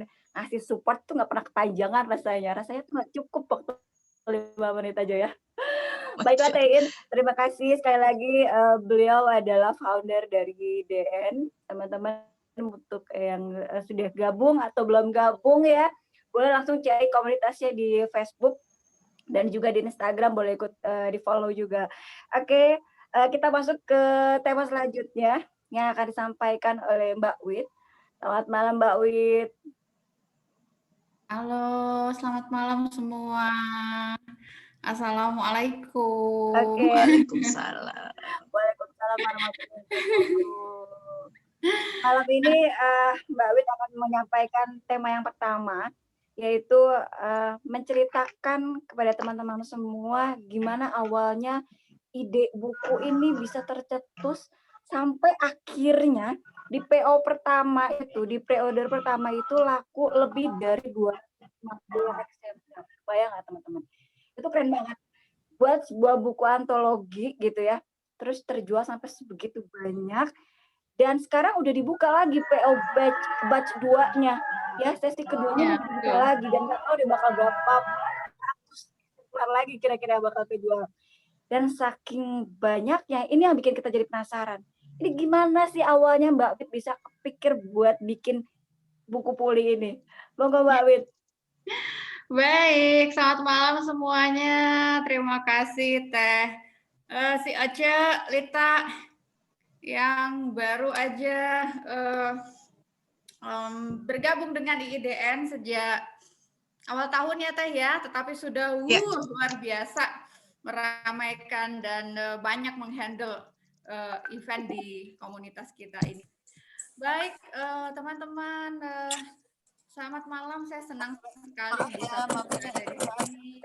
ngasih support tuh nggak pernah kepanjangan rasanya tuh nggak cukup waktu 5 menit aja ya. Baiklah Masya Teh Iin, terima kasih sekali lagi, beliau adalah founder dari DN. Teman-teman untuk yang, sudah gabung atau belum gabung ya, boleh langsung cari komunitasnya di Facebook dan juga di Instagram boleh ikut, di-follow juga. Oke, kita masuk ke tema selanjutnya yang akan disampaikan oleh Mbak Wit. Selamat malam Mbak Wit. Halo, selamat malam semua. Assalamualaikum. Oke, Waalaikumsalam. Waalaikumsalam warahmatullahi wabarakatuh. Malam ini, Mbak Wit akan menyampaikan tema yang pertama, yaitu, menceritakan kepada teman-teman semua gimana awalnya ide buku ini bisa tercetus sampai akhirnya di PO pertama itu, di pre-order pertama itu laku lebih dari 250 eksemplar. Kebayang nggak teman-teman? Itu keren banget. Buat sebuah buku antologi gitu ya, terus terjual sampai sebegitu banyak dan sekarang udah dibuka lagi PO batch 2-nya. Ya, sesi keduanya Ya, udah dibuka betul. lagi dan nggak tahu deh bakal berapa ratus eksemplar lagi kira-kira bakal kejual. Dan saking banyaknya, ini yang bikin kita jadi penasaran. Ini gimana sih awalnya Mbak Wit bisa kepikir buat bikin buku Puli ini? Monggo Mbak Wit. Baik, selamat malam semuanya. Terima kasih Teh. Si Aca, Lita, yang baru aja bergabung dengan IIDN sejak awal tahun ya Teh ya, tetapi sudah Ya. luar biasa meramaikan dan banyak menghandle event di komunitas kita ini. Baik, teman-teman, selamat malam. Saya senang sekali bisa berada di sini.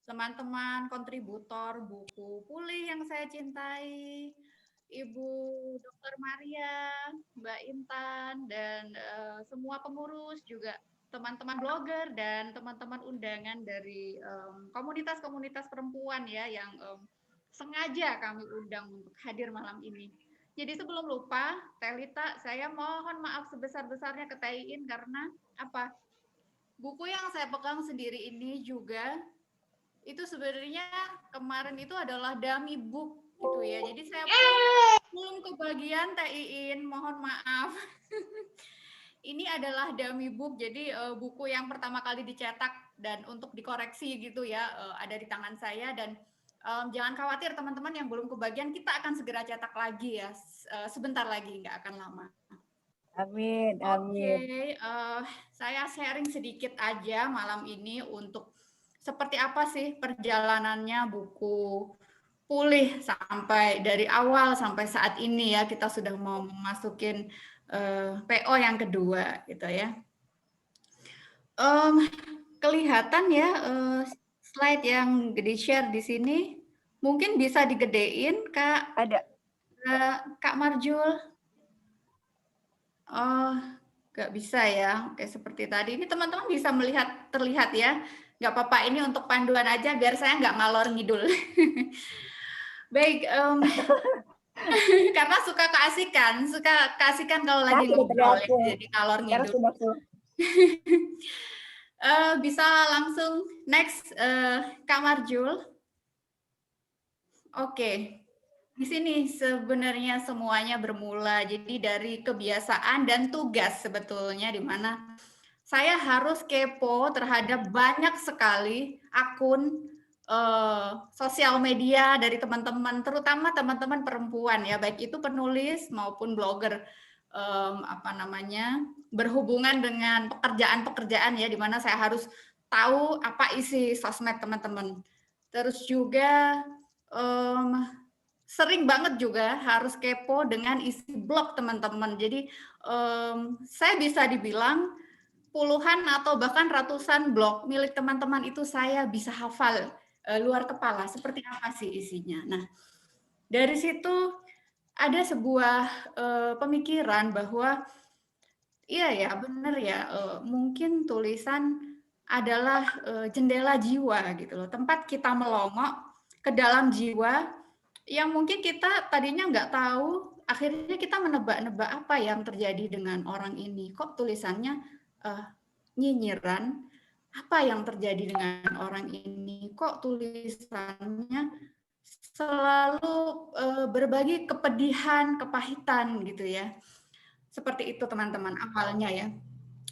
Teman-teman kontributor buku Pulih yang saya cintai, Ibu Dr. Maria, Mbak Intan, dan semua pengurus juga teman-teman blogger dan teman-teman undangan dari komunitas-komunitas perempuan ya yang sengaja kami undang untuk hadir malam ini. Jadi sebelum lupa, Teh Lita, saya mohon maaf sebesar-besarnya ke Teh Iin karena apa? Buku yang saya pegang sendiri ini juga itu sebenarnya kemarin itu adalah dummy book gitu ya. Jadi saya belum kebagian Teh Iin, mohon maaf. Ini adalah dummy book, jadi buku yang pertama kali dicetak dan untuk dikoreksi gitu ya, ada di tangan saya dan jangan khawatir teman-teman yang belum kebagian, kita akan segera cetak lagi ya, sebentar lagi, nggak akan lama. Amin, amin. Oke, saya sharing sedikit aja malam ini untuk seperti apa sih perjalanannya buku Pulih sampai dari awal sampai saat ini ya, kita sudah mau memasukin PO yang kedua gitu ya. Kelihatan ya slide yang di-share di sini, mungkin bisa digedein Kak. Ada. Kak Marjul. Oh, nggak bisa ya. Oke, seperti tadi. Ini teman-teman bisa terlihat ya. Nggak apa-apa, ini untuk panduan aja biar saya nggak ngalor ngidul. Baik, karena suka keasikan kalau lagi ngobrol ya, jadi ngalor ngidul. Bisa langsung next, Kak Marjul. Oke. Di sini sebenarnya semuanya bermula jadi dari kebiasaan dan tugas sebetulnya di mana saya harus kepo terhadap banyak sekali akun sosial media dari teman-teman, terutama teman-teman perempuan ya, baik itu penulis maupun blogger berhubungan dengan pekerjaan-pekerjaan ya, di mana saya harus tahu apa isi sosmed teman-teman. Terus juga sering banget juga harus kepo dengan isi blog teman-teman. Jadi saya bisa dibilang puluhan atau bahkan ratusan blog milik teman-teman itu saya bisa hafal luar kepala seperti apa sih isinya. Nah, dari situ ada sebuah pemikiran bahwa iya ya benar ya, mungkin tulisan adalah jendela jiwa gitu loh, tempat kita melongok ke dalam jiwa yang mungkin kita tadinya nggak tahu akhirnya kita menebak-nebak apa yang terjadi dengan orang ini. Kok tulisannya nyinyiran? Apa yang terjadi dengan orang ini? Kok tulisannya selalu berbagi kepedihan, kepahitan gitu ya. Seperti itu teman-teman awalnya ya.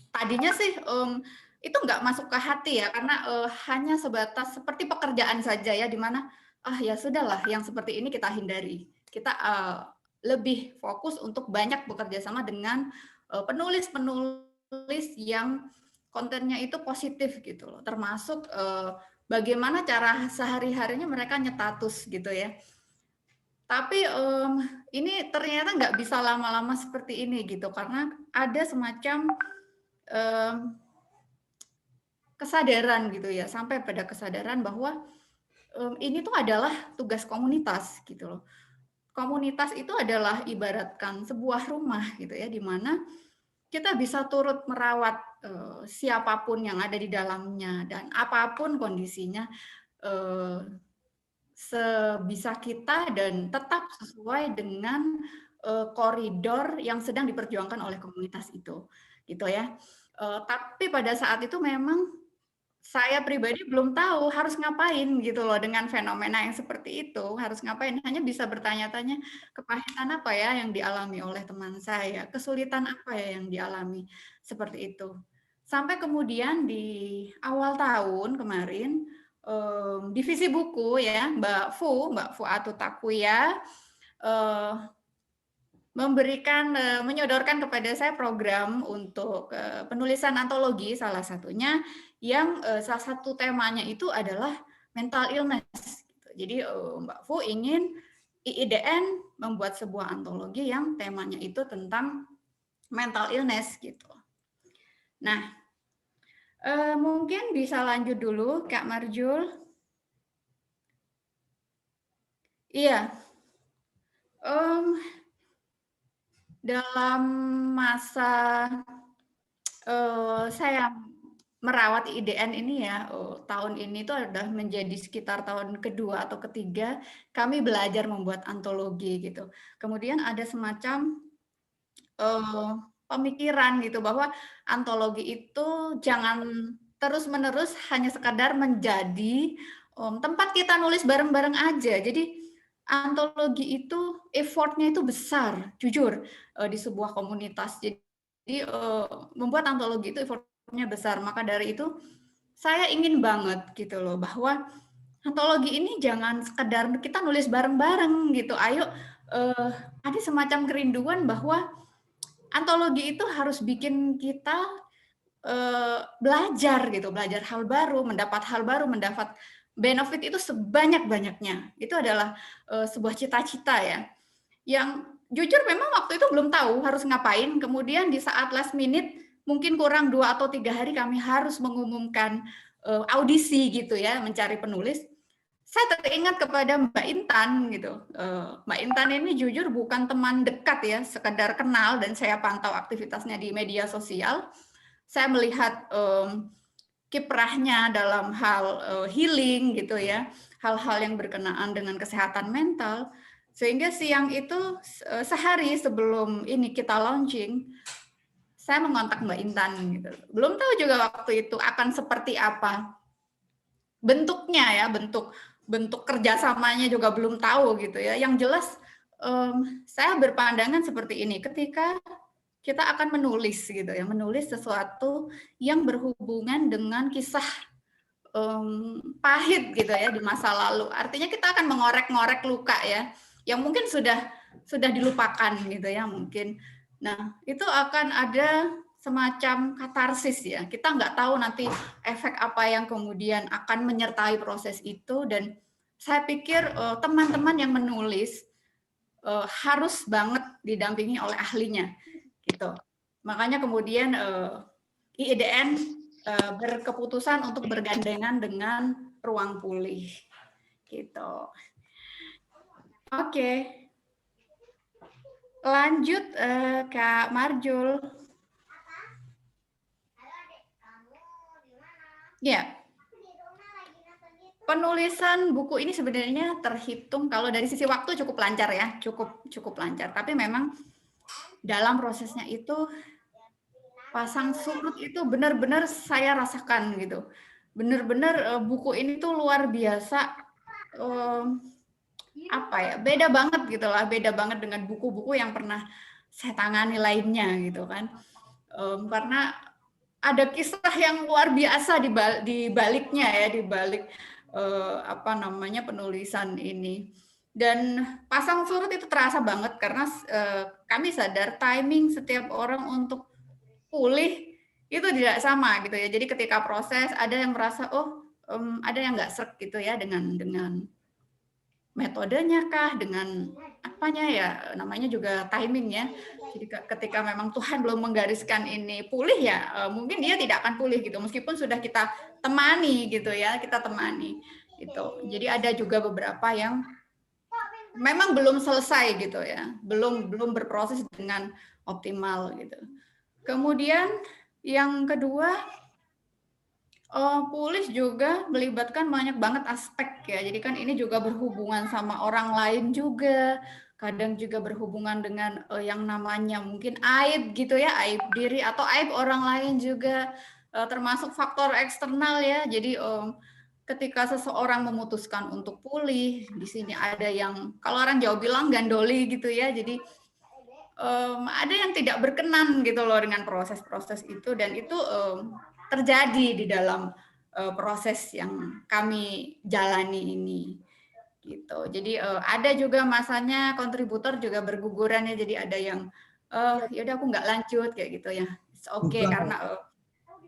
Tadinya sih itu nggak masuk ke hati ya, karena hanya sebatas seperti pekerjaan saja ya, di mana ya sudahlah yang seperti ini kita hindari. Kita lebih fokus untuk banyak bekerja sama dengan penulis-penulis yang kontennya itu positif gitu loh, termasuk bagaimana cara sehari-harinya mereka nyetatus gitu ya. Tapi ini ternyata nggak bisa lama-lama seperti ini gitu, karena ada semacam kesadaran gitu ya, sampai pada kesadaran bahwa ini tuh adalah tugas komunitas gitu loh. Komunitas itu adalah ibaratkan sebuah rumah gitu ya, di mana kita bisa turut merawat siapapun yang ada di dalamnya dan apapun kondisinya sebisa kita dan tetap sesuai dengan koridor yang sedang diperjuangkan oleh komunitas itu, gitu ya. Tapi pada saat itu memang saya pribadi belum tahu harus ngapain gitu loh dengan fenomena yang seperti itu, harus ngapain, hanya bisa bertanya-tanya kepahitan apa ya yang dialami oleh teman saya, kesulitan apa ya yang dialami, seperti itu. Sampai kemudian di awal tahun kemarin, divisi buku ya, Mbak Fu Atutakuya, menyodorkan kepada saya program untuk penulisan antologi salah satunya yang salah satu temanya itu adalah mental illness. Jadi Mbak Fu ingin IIDN membuat sebuah antologi yang temanya itu tentang mental illness gitu. Nah, mungkin bisa lanjut dulu Kak Marjul. Iya. Dalam masa saya merawat IDN ini ya, tahun ini tuh adalah menjadi sekitar tahun kedua atau ketiga kami belajar membuat antologi gitu. Kemudian ada semacam pemikiran gitu bahwa antologi itu jangan terus-menerus hanya sekadar menjadi tempat kita nulis bareng-bareng aja. Jadi antologi itu effort-nya itu besar, jujur di sebuah komunitas. Jadi membuat antologi itu effort-nya besar. Maka dari itu saya ingin banget gitu loh bahwa antologi ini jangan sekedar kita nulis bareng-bareng gitu. Ayo ada semacam kerinduan bahwa antologi itu harus bikin kita belajar gitu, belajar hal baru, mendapat benefit itu sebanyak-banyaknya. Itu adalah sebuah cita-cita ya. Yang jujur memang waktu itu belum tahu harus ngapain. Kemudian di saat last minute, mungkin kurang 2 atau 3 hari kami harus mengumumkan audisi gitu ya, mencari penulis. Saya teringat kepada Mbak Intan gitu. Mbak Intan ini jujur bukan teman dekat ya, sekedar kenal dan saya pantau aktivitasnya di media sosial. Saya melihat kiprahnya dalam hal healing gitu ya, hal-hal yang berkenaan dengan kesehatan mental. Sehingga siang itu sehari sebelum ini kita launching, saya mengontak Mbak Intan gitu. Belum tahu juga waktu itu akan seperti apa bentuknya ya, bentuk kerjasamanya juga belum tahu gitu ya. Yang jelas saya berpandangan seperti ini, ketika kita akan menulis gitu ya, menulis sesuatu yang berhubungan dengan kisah pahit gitu ya di masa lalu. Artinya kita akan mengorek-ngorek luka ya, yang mungkin sudah dilupakan gitu ya mungkin. Nah, itu akan ada semacam katarsis ya. Kita nggak tahu nanti efek apa yang kemudian akan menyertai proses itu, dan saya pikir teman-teman yang menulis harus banget didampingi oleh ahlinya gitu. Makanya kemudian IIDN berkeputusan untuk bergandengan dengan Ruang Pulih gitu. Oke. Lanjut Kak Marjul. Ya. Penulisan buku ini sebenarnya terhitung kalau dari sisi waktu cukup lancar ya, cukup lancar. Tapi memang dalam prosesnya itu pasang surut itu benar-benar saya rasakan gitu. Benar-benar buku ini tuh luar biasa, apa ya, beda banget gitu lah, beda banget dengan buku-buku yang pernah saya tangani lainnya gitu kan. Karena ada kisah yang luar biasa di baliknya ya, di balik apa namanya penulisan ini. Dan pasang surut itu terasa banget karena kami sadar timing setiap orang untuk pulih itu tidak sama gitu ya. Jadi ketika proses ada yang merasa ada yang nggak sreg gitu ya dengan metodenya kah, dengan apanya ya, namanya juga timing ya. Jadi ketika memang Tuhan belum menggariskan ini pulih ya, mungkin dia tidak akan pulih gitu, meskipun sudah kita temani gitu ya, kita temani gitu. Jadi ada juga beberapa yang memang belum selesai gitu ya, belum berproses dengan optimal gitu. Kemudian yang kedua, pulih juga melibatkan banyak banget aspek ya. Jadi kan ini juga berhubungan sama orang lain juga. Kadang juga berhubungan dengan yang namanya mungkin aib gitu ya, aib diri atau aib orang lain juga, termasuk faktor eksternal ya. Jadi ketika seseorang memutuskan untuk pulih, di sini ada yang kalau orang Jawa bilang gandoli gitu ya. Jadi ada yang tidak berkenan gitu loh dengan proses-proses itu, dan itu terjadi di dalam proses yang kami jalani ini gitu. Jadi ada juga masanya kontributor juga berguguran ya, jadi ada yang ya udah aku nggak lanjut kayak gitu ya. It's okay karena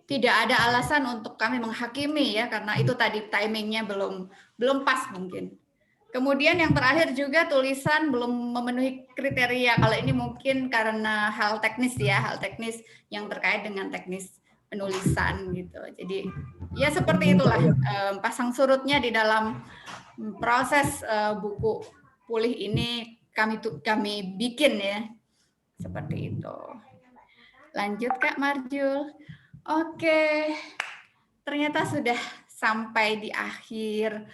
tidak ada alasan untuk kami menghakimi ya, karena itu tadi timingnya belum pas mungkin. Kemudian yang terakhir juga tulisan belum memenuhi kriteria. Kalau ini mungkin karena hal teknis ya, hal teknis yang terkait dengan teknis penulisan gitu. Jadi ya seperti itulah pasang surutnya di dalam proses buku pulih ini kami bikin ya. Seperti itu. Lanjut Kak Marjul. Oke. Ternyata sudah sampai di akhir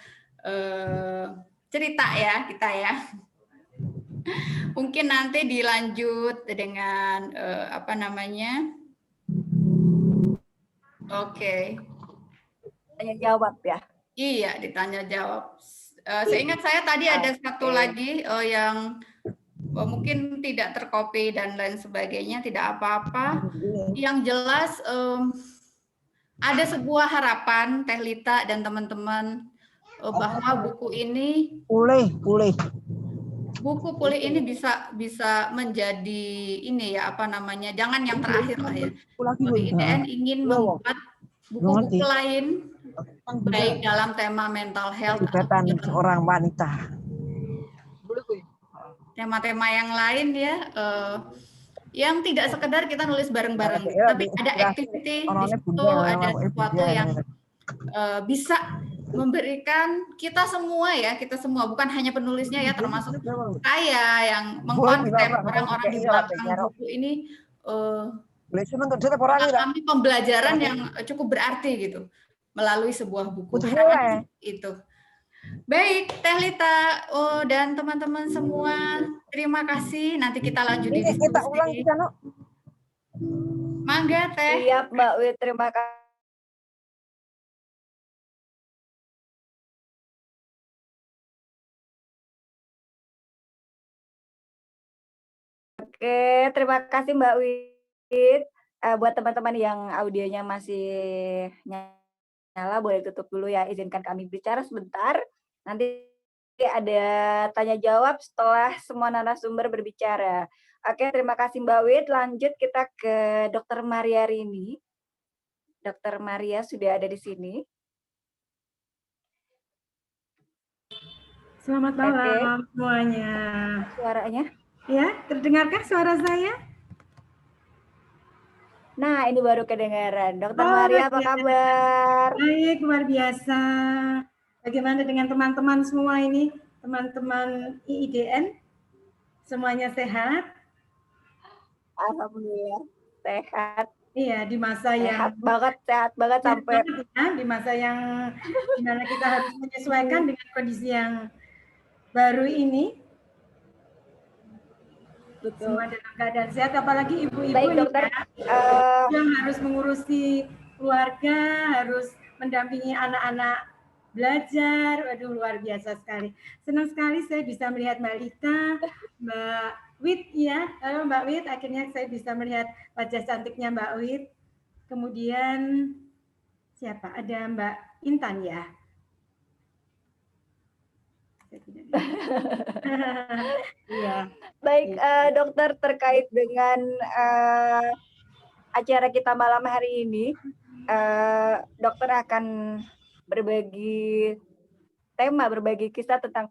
cerita ya kita ya. Mungkin nanti dilanjut dengan apa namanya? Oke. Tanya jawab ya. Iya, ditanya jawab. Seingat saya tadi ada satu lagi yang mungkin tidak tercopy dan lain sebagainya, tidak apa-apa. Yang jelas ada sebuah harapan Teh Lita dan teman-teman bahwa buku ini buku pulih ini bisa menjadi ini ya, apa namanya, jangan yang terakhir lah ya. IDN ingin membuat buku-buku lain baik dalam tema mental health atau seorang wanita, tema-tema yang lain ya, yang tidak sekedar kita nulis bareng-bareng, tapi ada activity di situ, ada sesuatu yang bisa memberikan kita semua ya, kita semua, bukan hanya penulisnya ya, termasuk saya yang mengkonsep orang-orang di belakang buku ini mengalami pembelajaran yang cukup berarti gitu melalui sebuah buku. Harapan itu. Baik, Teh Lita dan teman-teman semua, terima kasih. Nanti kita lanjut di diskusi. Mangga Teh. Siap Mbak Wi, terima kasih. Oke, terima kasih Mbak Wit. Buat teman-teman yang audionya masih nyala, boleh tutup dulu ya. Izinkan kami bicara sebentar. Nanti ada tanya jawab setelah semua narasumber berbicara. Oke, terima kasih Mbak Wit. Lanjut kita ke Dr. Maria Rini. Dr. Maria sudah ada di sini. Selamat malam semuanya. Suaranya? Ya, terdengarkah suara saya? Nah, ini baru kedengaran. Dr. Maria, apa kabar? Baik, luar biasa. Bagaimana dengan teman-teman semua ini? Teman-teman IIDN? Semuanya sehat? Alhamdulillah, sehat. Iya, di masa yang sehat banget sehat sampai banget ya, di masa yang dimana kita harus menyesuaikan dengan kondisi yang baru ini. betul. Semua dalam keadaan sehat, apalagi ibu-ibu Baik ini dokter, ya, yang harus mengurusi keluarga, harus mendampingi anak-anak belajar. Waduh, luar biasa sekali. Senang sekali saya bisa melihat Mbak Lita, Mbak Wit ya. Halo Mbak Wit, akhirnya saya bisa melihat wajah cantiknya Mbak Wit. Kemudian siapa? Ada Mbak Intan ya. Saya tidak lihat. Iya. baik dokter, terkait dengan acara kita malam hari ini, dokter akan berbagi tema, berbagi kisah tentang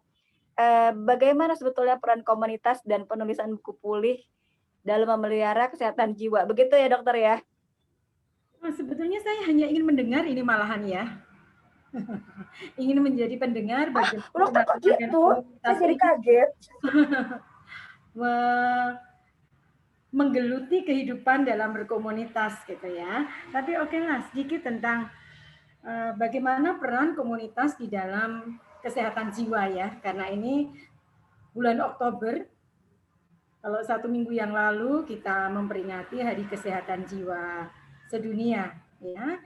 bagaimana sebetulnya peran komunitas dan penulisan buku pulih dalam memelihara kesehatan jiwa. Begitu ya dokter ya? Oh, sebetulnya saya hanya ingin mendengar ini malahan ya. Ingin menjadi pendengar bagaimana Dokter kok teman-teman dan gitu? Saya komunitas jadi ini kaget. menggeluti kehidupan dalam berkomunitas gitu ya. Tapi oke lah, sedikit tentang bagaimana peran komunitas di dalam kesehatan jiwa ya. Karena ini bulan Oktober, kalau 1 minggu yang lalu kita memperingati Hari Kesehatan Jiwa Sedunia ya.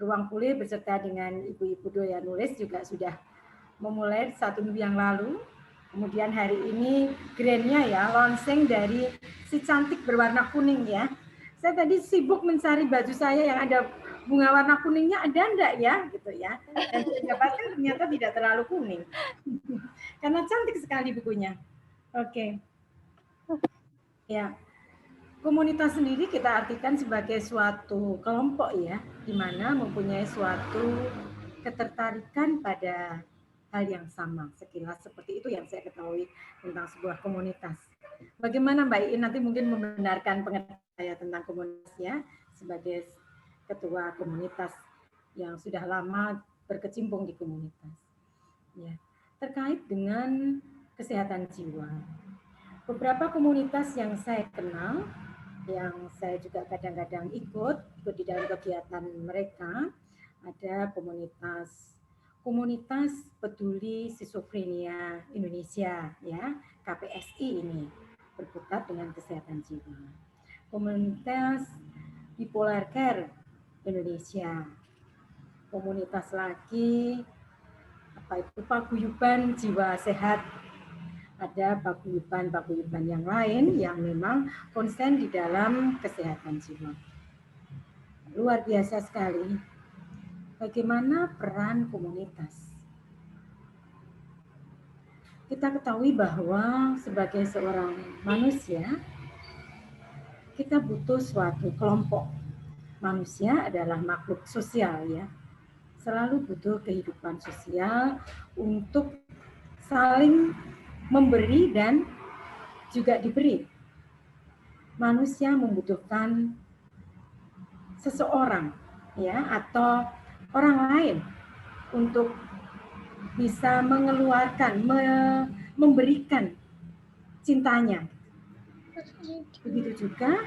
Ruang Pulih beserta dengan ibu-ibu doyan nulis juga sudah memulai 1 minggu yang lalu. Kemudian hari ini grandnya ya, launching dari si cantik berwarna kuning ya. Saya tadi sibuk mencari baju saya yang ada bunga warna kuningnya, ada enggak ya gitu ya. Dan saya dapatkan ternyata tidak terlalu kuning. Karena cantik sekali bukunya. Oke. Ya. Komunitas sendiri kita artikan sebagai suatu kelompok ya, di mana mempunyai suatu ketertarikan pada hal yang sama. Sekilas seperti itu yang saya ketahui tentang sebuah komunitas. Bagaimana Mbak Iin nanti mungkin membenarkan pengertian saya tentang komunitas ya, sebagai ketua komunitas yang sudah lama berkecimpung di komunitas. Ya, terkait dengan kesehatan jiwa. Beberapa komunitas yang saya kenal, yang saya juga kadang-kadang ikut di dalam kegiatan mereka, ada komunitas peduli skizofrenia Indonesia ya, KPSI ini berkutat dengan kesehatan jiwa. Komunitas bipolar care Indonesia, komunitas lagi apa itu paguyuban jiwa sehat, ada paguyuban yang lain yang memang konsen di dalam kesehatan jiwa. Luar biasa sekali bagaimana peran komunitas. Kita ketahui bahwa sebagai seorang manusia, kita butuh suatu kelompok. Manusia adalah makhluk sosial ya. Selalu butuh kehidupan sosial untuk saling memberi dan juga diberi. Manusia membutuhkan seseorang ya atau orang lain untuk bisa mengeluarkan, memberikan cintanya. Begitu juga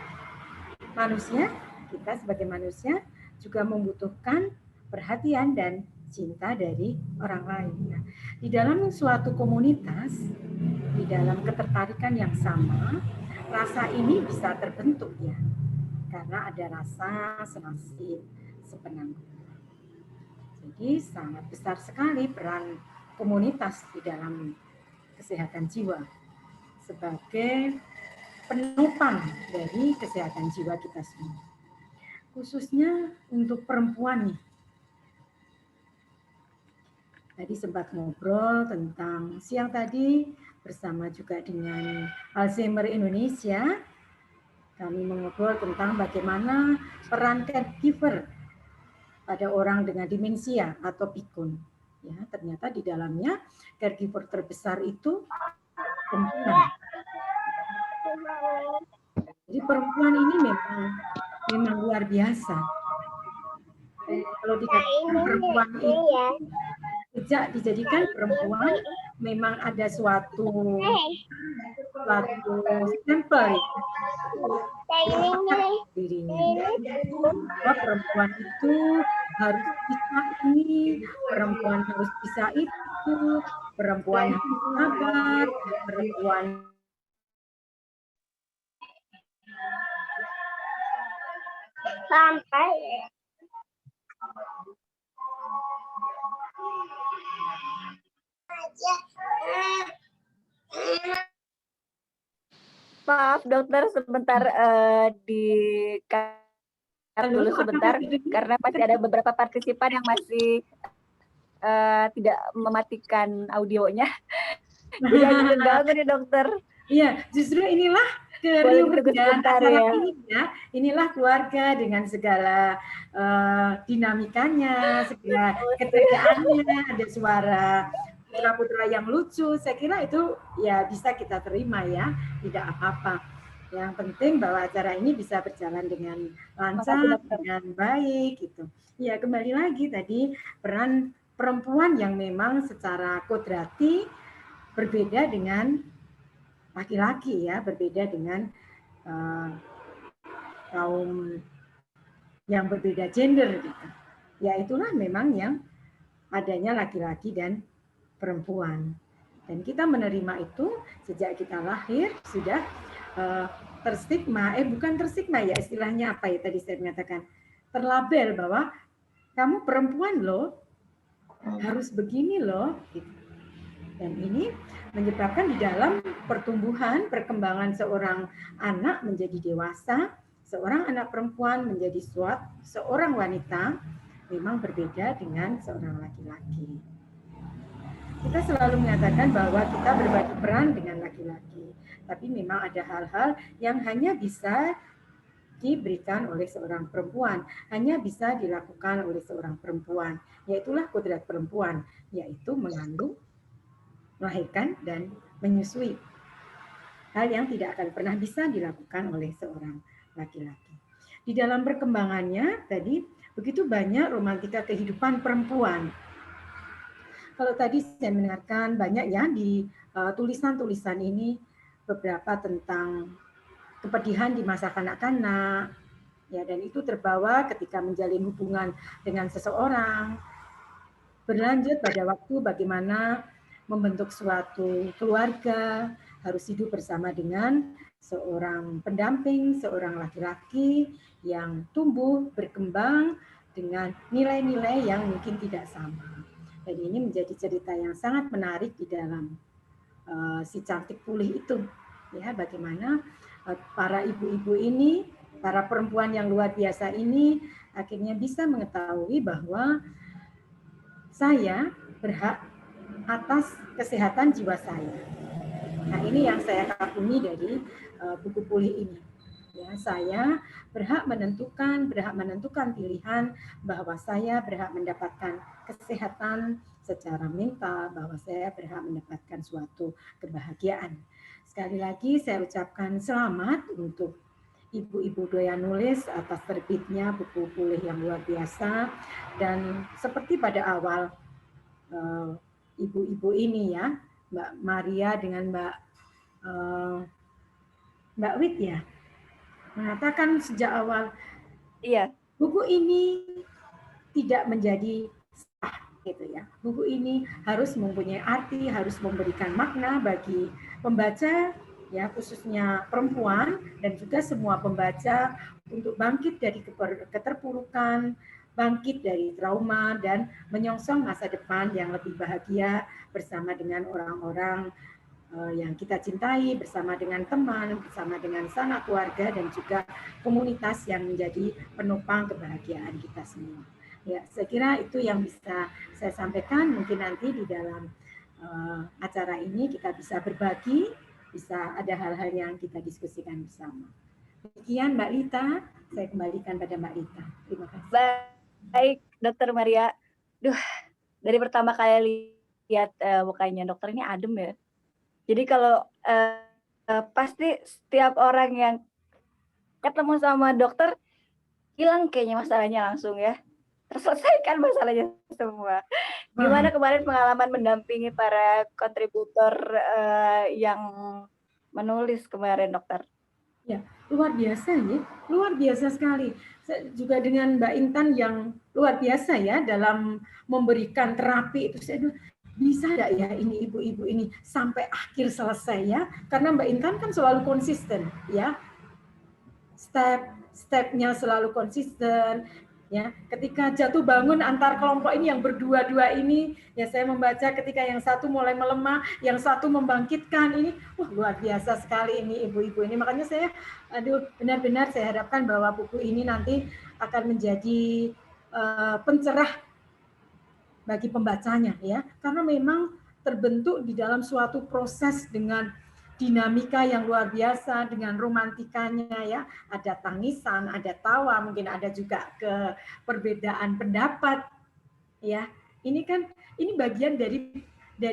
manusia, kita sebagai manusia juga membutuhkan perhatian dan cinta dari orang lain. Nah, di dalam suatu komunitas, di dalam ketertarikan yang sama, rasa ini bisa terbentuk ya, karena ada rasa senasib, sepenanggung. Jadi sangat besar sekali peran komunitas di dalam kesehatan jiwa sebagai penopang dari kesehatan jiwa kita semua. Khususnya untuk perempuan nih. Tadi sempat ngobrol tentang siang tadi bersama juga dengan Alzheimer Indonesia. Kami mengobrol tentang bagaimana peran caregiver pada orang dengan demensia atau pikun. Ya, ternyata di dalamnya caregiver terbesar itu perempuan. Jadi perempuan ini memang luar biasa. Kalau dikatakan perempuan itu sejak dijadikan perempuan, memang ada suatu sampel ya, dirinya bahwa perempuan itu harus bisa ini, perempuan harus bisa itu, perempuan harus sabar, perempuan sampai Maaf dokter sebentar di dulu sebentar karena masih ada beberapa partisipan yang masih tidak mematikan audionya. Jadi agak keganggu nih dokter. Iya, justru inilah keriuhan acara ini ya. Inilah keluarga dengan segala dinamikanya, segala keceriaannya, ada suara putra-putra yang lucu. Saya kira itu ya bisa kita terima ya, tidak apa-apa. Yang penting bahwa acara ini bisa berjalan dengan lancar, dengan baik gitu. Ya, kembali lagi tadi peran perempuan yang memang secara kodrati berbeda dengan laki-laki ya, berbeda dengan kaum yang berbeda gender gitu. Ya itulah memang yang adanya laki-laki dan perempuan. Dan kita menerima itu sejak kita lahir sudah terstigma, bukan terstigma ya, istilahnya apa ya tadi saya mengatakan, terlabel bahwa kamu perempuan loh, harus begini loh gitu. Dan ini menyebabkan di dalam pertumbuhan, perkembangan seorang anak menjadi dewasa, seorang anak perempuan menjadi seorang wanita, memang berbeda dengan seorang laki-laki. Kita selalu mengatakan bahwa kita berbagi peran dengan laki-laki, tapi memang ada hal-hal yang hanya bisa diberikan oleh seorang perempuan, hanya bisa dilakukan oleh seorang perempuan, yaitulah kodrat perempuan, yaitu mengandung, melahirkan, dan menyusui. Hal yang tidak akan pernah bisa dilakukan oleh seorang laki-laki. Di dalam perkembangannya tadi begitu banyak romantika kehidupan perempuan. Kalau tadi saya mendengarkan banyak ya di tulisan-tulisan ini beberapa tentang kepedihan di masa kanak-kanak, ya, dan itu terbawa ketika menjalin hubungan dengan seseorang. Berlanjut pada waktu bagaimana membentuk suatu keluarga, harus hidup bersama dengan seorang pendamping, seorang laki-laki yang tumbuh, berkembang dengan nilai-nilai yang mungkin tidak sama. Dan ini menjadi cerita yang sangat menarik di dalam Si Cantik Pulih itu. Ya, bagaimana para ibu-ibu ini, para perempuan yang luar biasa ini akhirnya bisa mengetahui bahwa saya berhak atas kesehatan jiwa saya. Nah, ini yang saya kagumi dari buku pulih ini. Ya, saya berhak menentukan pilihan bahwa saya berhak mendapatkan kesehatan secara mental, bahwa saya berhak mendapatkan suatu kebahagiaan. Sekali lagi saya ucapkan selamat untuk Ibu-Ibu Doyan Nulis atas terbitnya buku pulih yang luar biasa. Dan seperti pada awal ibu-ibu ini ya, Mbak Maria dengan Mbak Wit ya, mengatakan sejak awal, iya, buku ini tidak menjadi sah gitu ya. Buku ini harus mempunyai arti, harus memberikan makna bagi pembaca ya, khususnya perempuan dan juga semua pembaca untuk bangkit dari keterpurukan, bangkit dari trauma dan menyongsong masa depan yang lebih bahagia bersama dengan orang-orang yang kita cintai, bersama dengan teman, bersama dengan sanak keluarga dan juga komunitas yang menjadi penopang kebahagiaan kita semua. Ya, saya kira itu yang bisa saya sampaikan. Mungkin nanti di dalam acara ini kita bisa berbagi, bisa ada hal-hal yang kita diskusikan bersama. Demikian Mbak Lita, saya kembalikan pada Mbak Lita. Terima kasih. Baik, Dokter Maria. Duh, dari pertama kali lihat mukanya dokter ini adem ya. Jadi kalau pasti setiap orang yang ketemu sama dokter hilang kayaknya masalahnya langsung ya. Terselesaikan masalahnya semua. Gimana kemarin pengalaman mendampingi para kontributor yang menulis kemarin, Dokter? Ya, luar biasa ya, luar biasa sekali. Juga dengan Mbak Intan yang luar biasa ya dalam memberikan terapi itu. Saya bilang, bisa enggak ya ini ibu-ibu ini sampai akhir selesai ya? Karena Mbak Intan kan selalu konsisten ya. Step-stepnya selalu konsisten. Ya, ketika jatuh bangun antar kelompok ini yang berdua-dua ini, ya saya membaca ketika yang satu mulai melemah, yang satu membangkitkan ini, wah luar biasa sekali ini ibu-ibu ini. Makanya saya, benar-benar saya harapkan bahwa buku ini nanti akan menjadi pencerah bagi pembacanya ya, karena memang terbentuk di dalam suatu proses dengan dinamika yang luar biasa, dengan romantikanya ya, ada tangisan, ada tawa, mungkin ada juga ke perbedaan pendapat ya. Ini bagian dari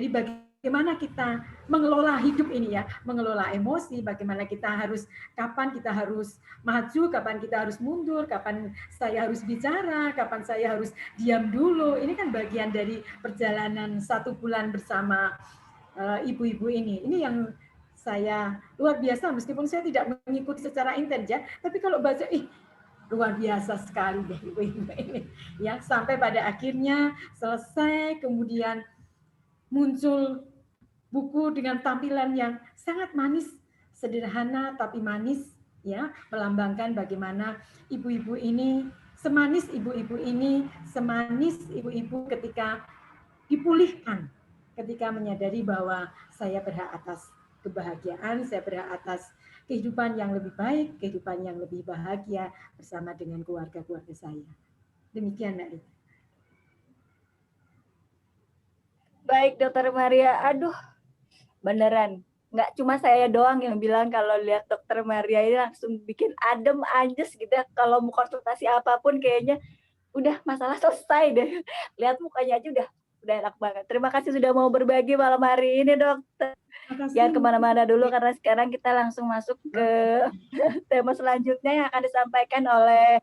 bagaimana kita mengelola hidup ini ya, mengelola emosi, bagaimana kapan kita harus maju, kapan kita harus mundur, kapan saya harus bicara, kapan saya harus diam dulu. Ini kan bagian dari perjalanan 1 bulan bersama ibu-ibu ini. Ini yang saya luar biasa, meskipun saya tidak mengikuti secara intens ya, tapi kalau baca, luar biasa sekali deh ibu-ibu ini. Ya, sampai pada akhirnya selesai, kemudian muncul buku dengan tampilan yang sangat manis, sederhana tapi manis, ya, melambangkan bagaimana ibu-ibu ini, semanis ibu-ibu ketika dipulihkan, ketika menyadari bahwa saya berhak atas kebahagiaan, saya berhak atas kehidupan yang lebih baik, kehidupan yang lebih bahagia bersama dengan keluarga-keluarga saya. Demikian, Mbak Rita. Baik, Dokter Maria. Aduh, beneran. Nggak cuma saya doang yang bilang kalau lihat Dokter Maria ini langsung bikin adem anjes gitu ya. Kalau mau konsultasi apapun kayaknya udah masalah selesai deh. Lihat mukanya aja udah enak banget. Terima kasih sudah mau berbagi malam hari ini, Dokter. Jangan kemana-mana dulu karena sekarang kita langsung masuk ke tema selanjutnya yang akan disampaikan oleh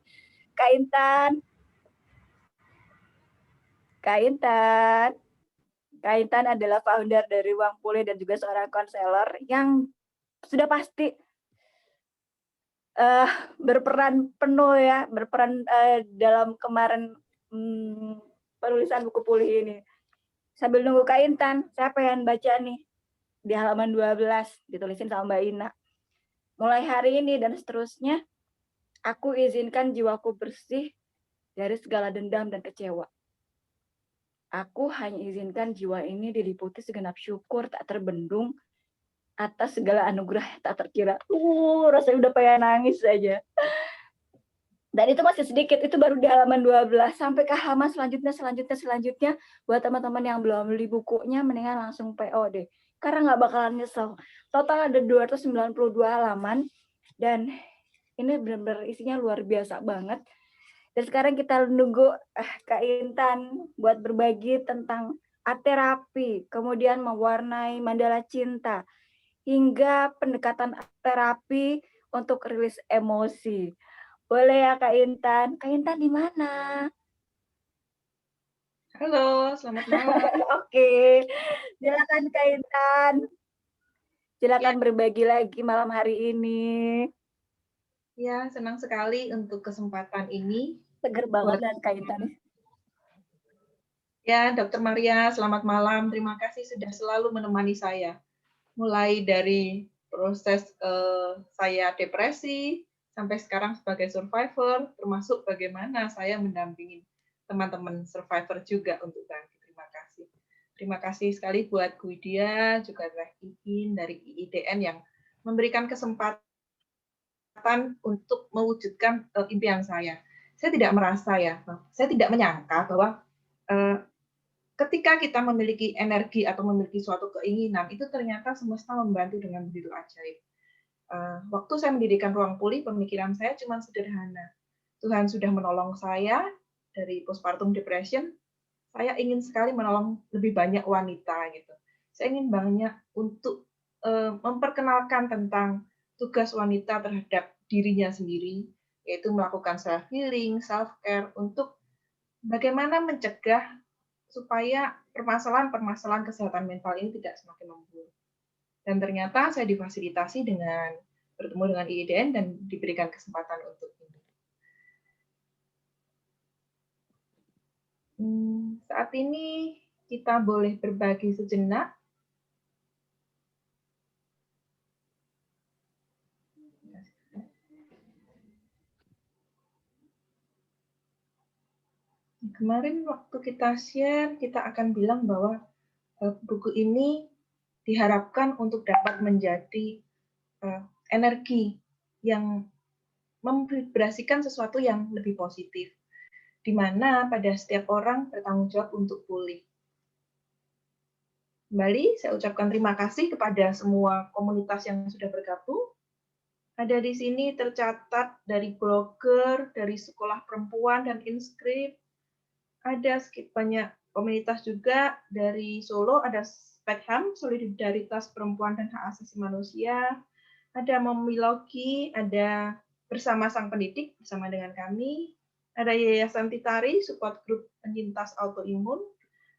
Kak Intan. Kak Intan adalah founder dari Ruang Pulih dan juga seorang konselor yang sudah pasti berperan penuh ya, dalam kemarin penulisan buku pulih ini. Sambil nunggu Kak Intan, saya pengen baca nih di halaman 12, ditulisin sama Mbak Ina. Mulai hari ini dan seterusnya, aku izinkan jiwaku bersih dari segala dendam dan kecewa. Aku hanya izinkan jiwa ini diliputi segenap syukur tak terbendung atas segala anugerah tak terkira. Rasanya udah pengen nangis aja. Dan itu masih sedikit, itu baru di halaman 12. Sampai ke halaman selanjutnya. Buat teman-teman yang belum beli bukunya, mendingan langsung PO deh. Karena nggak bakalan nyesel. Total ada 292 halaman. Dan ini benar-benar isinya luar biasa banget. Dan sekarang kita nunggu Kak Intan buat berbagi tentang art terapi, kemudian mewarnai mandala cinta, hingga pendekatan terapi untuk rilis emosi. Boleh ya Kak Intan? Kak Intan di mana? Halo, selamat malam. Oke, silakan Kak Intan. Silakan berbagi lagi malam hari ini. Ya, senang sekali untuk kesempatan ini. Seger banget dan Kak Intan. Ya, Dokter Maria, selamat malam. Terima kasih sudah selalu menemani saya. Mulai dari proses saya depresi, sampai sekarang sebagai survivor, termasuk bagaimana saya mendampingi teman-teman survivor juga untuk bangkit. Terima kasih. Terima kasih sekali buat Guidia, juga Iin dari IIDN yang memberikan kesempatan untuk mewujudkan impian saya. Saya tidak merasa saya tidak menyangka bahwa ketika kita memiliki energi atau memiliki suatu keinginan, itu ternyata semesta membantu dengan begitu ajaib. Waktu saya mendirikan Ruang Pulih, pemikiran saya cuma sederhana. Tuhan sudah menolong saya dari postpartum depression. Saya ingin sekali menolong lebih banyak wanita gitu. Saya ingin banyak untuk memperkenalkan tentang tugas wanita terhadap dirinya sendiri, yaitu melakukan self healing, self care untuk bagaimana mencegah supaya permasalahan-permasalahan kesehatan mental ini tidak semakin memburuk. Dan ternyata saya difasilitasi dengan bertemu dengan IIDN dan diberikan kesempatan untuk ini. Saat ini kita boleh berbagi sejenak. Kemarin waktu kita share, kita akan bilang bahwa buku ini diharapkan untuk dapat menjadi energi yang memvibrasikan sesuatu yang lebih positif, di mana pada setiap orang bertanggung jawab untuk pulih. Kembali, saya ucapkan terima kasih kepada semua komunitas yang sudah bergabung. Ada di sini tercatat dari blogger, dari sekolah perempuan dan inskrip. Ada sedikit banyak komunitas juga dari Solo, ada Spekham, Solidaritas Perempuan dan Hak Asasi Manusia. Ada Memilogi, ada Bersama Sang Pendidik, bersama dengan kami. Ada Yayasan Titari, support group penyintas autoimun.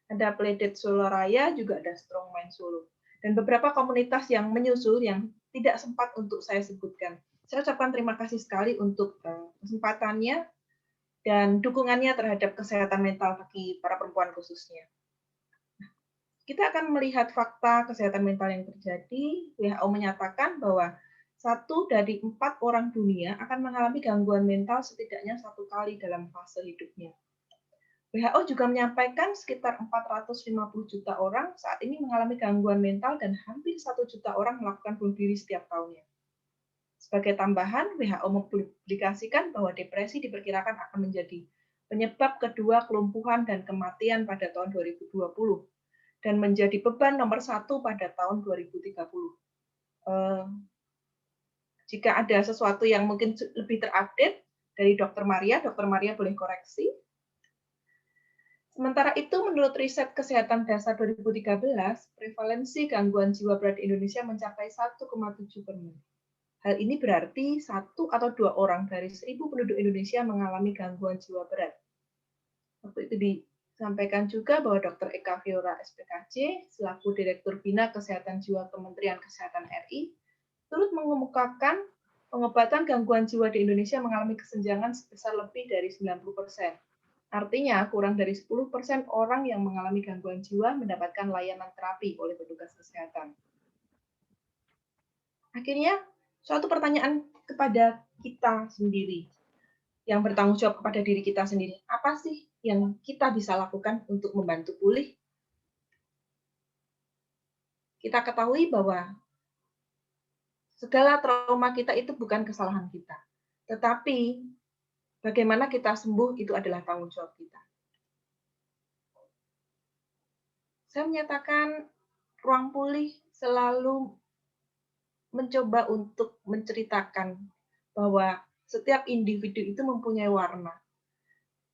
Ada Pleded Solo Raya, juga ada Strong Mind Solo. Dan beberapa komunitas yang menyusul yang tidak sempat untuk saya sebutkan. Saya ucapkan terima kasih sekali untuk kesempatannya dan dukungannya terhadap kesehatan mental bagi para perempuan khususnya. Kita akan melihat fakta kesehatan mental yang terjadi. WHO menyatakan bahwa 1 dari 4 orang dunia akan mengalami gangguan mental setidaknya 1 kali dalam fase hidupnya. WHO juga menyampaikan sekitar 450 juta orang saat ini mengalami gangguan mental dan hampir 1 juta orang melakukan bunuh diri setiap tahunnya. Sebagai tambahan, WHO mempublikasikan bahwa depresi diperkirakan akan menjadi penyebab kedua kelumpuhan dan kematian pada tahun 2020 dan menjadi beban nomor 1 pada tahun 2030. Jika ada sesuatu yang mungkin lebih terupdate dari Dr. Maria boleh koreksi. Sementara itu, menurut riset Kesehatan Dasar 2013, prevalensi gangguan jiwa berat di Indonesia mencapai 1,7 per miliar. Hal ini berarti 1 atau 2 orang dari 1.000 penduduk Indonesia mengalami gangguan jiwa berat. Waktu itu disampaikan juga bahwa Dr. Eka Fiora SPKJ, selaku Direktur Bina Kesehatan Jiwa Kementerian Kesehatan RI, turut mengemukakan pengobatan gangguan jiwa di Indonesia mengalami kesenjangan sebesar lebih dari 90%. Artinya, kurang dari 10% orang yang mengalami gangguan jiwa mendapatkan layanan terapi oleh petugas kesehatan. Akhirnya, suatu pertanyaan kepada kita sendiri, yang bertanggung jawab kepada diri kita sendiri. Apa sih yang kita bisa lakukan untuk membantu pulih? Kita ketahui bahwa segala trauma kita itu bukan kesalahan kita, tetapi bagaimana kita sembuh itu adalah tanggung jawab kita. Saya menyatakan ruang pulih selalu mencoba untuk menceritakan bahwa setiap individu itu mempunyai warna.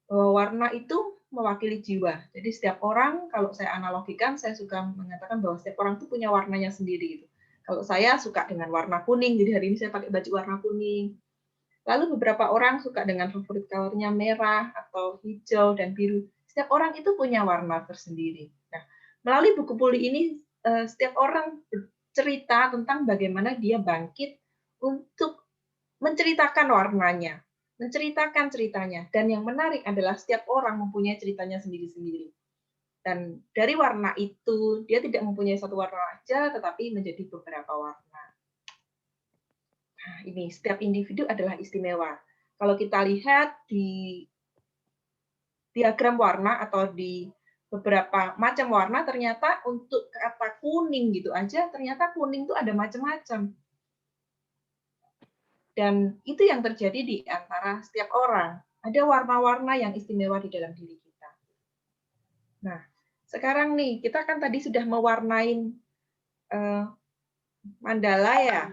Bahwa warna itu mewakili jiwa. Jadi setiap orang, kalau saya analogikan, saya suka mengatakan bahwa setiap orang itu punya warnanya sendiri. Gitu. Kalau saya suka dengan warna kuning, jadi hari ini saya pakai baju warna kuning. Lalu beberapa orang suka dengan favorit color-nya merah atau hijau dan biru. Setiap orang itu punya warna tersendiri. Nah, melalui buku pulih ini, setiap orang bercerita tentang bagaimana dia bangkit untuk menceritakan warnanya, menceritakan ceritanya. Dan yang menarik adalah setiap orang mempunyai ceritanya sendiri-sendiri. Dan dari warna itu, dia tidak mempunyai satu warna saja, tetapi menjadi beberapa warna. Nah, ini setiap individu adalah istimewa. Kalau kita lihat di diagram warna atau di beberapa macam warna, ternyata untuk kata kuning gitu aja, ternyata kuning itu ada macam-macam. Dan itu yang terjadi di antara setiap orang. Ada warna-warna yang istimewa di dalam diri kita. Nah, sekarang nih, kita kan tadi sudah mewarnai mandala ya.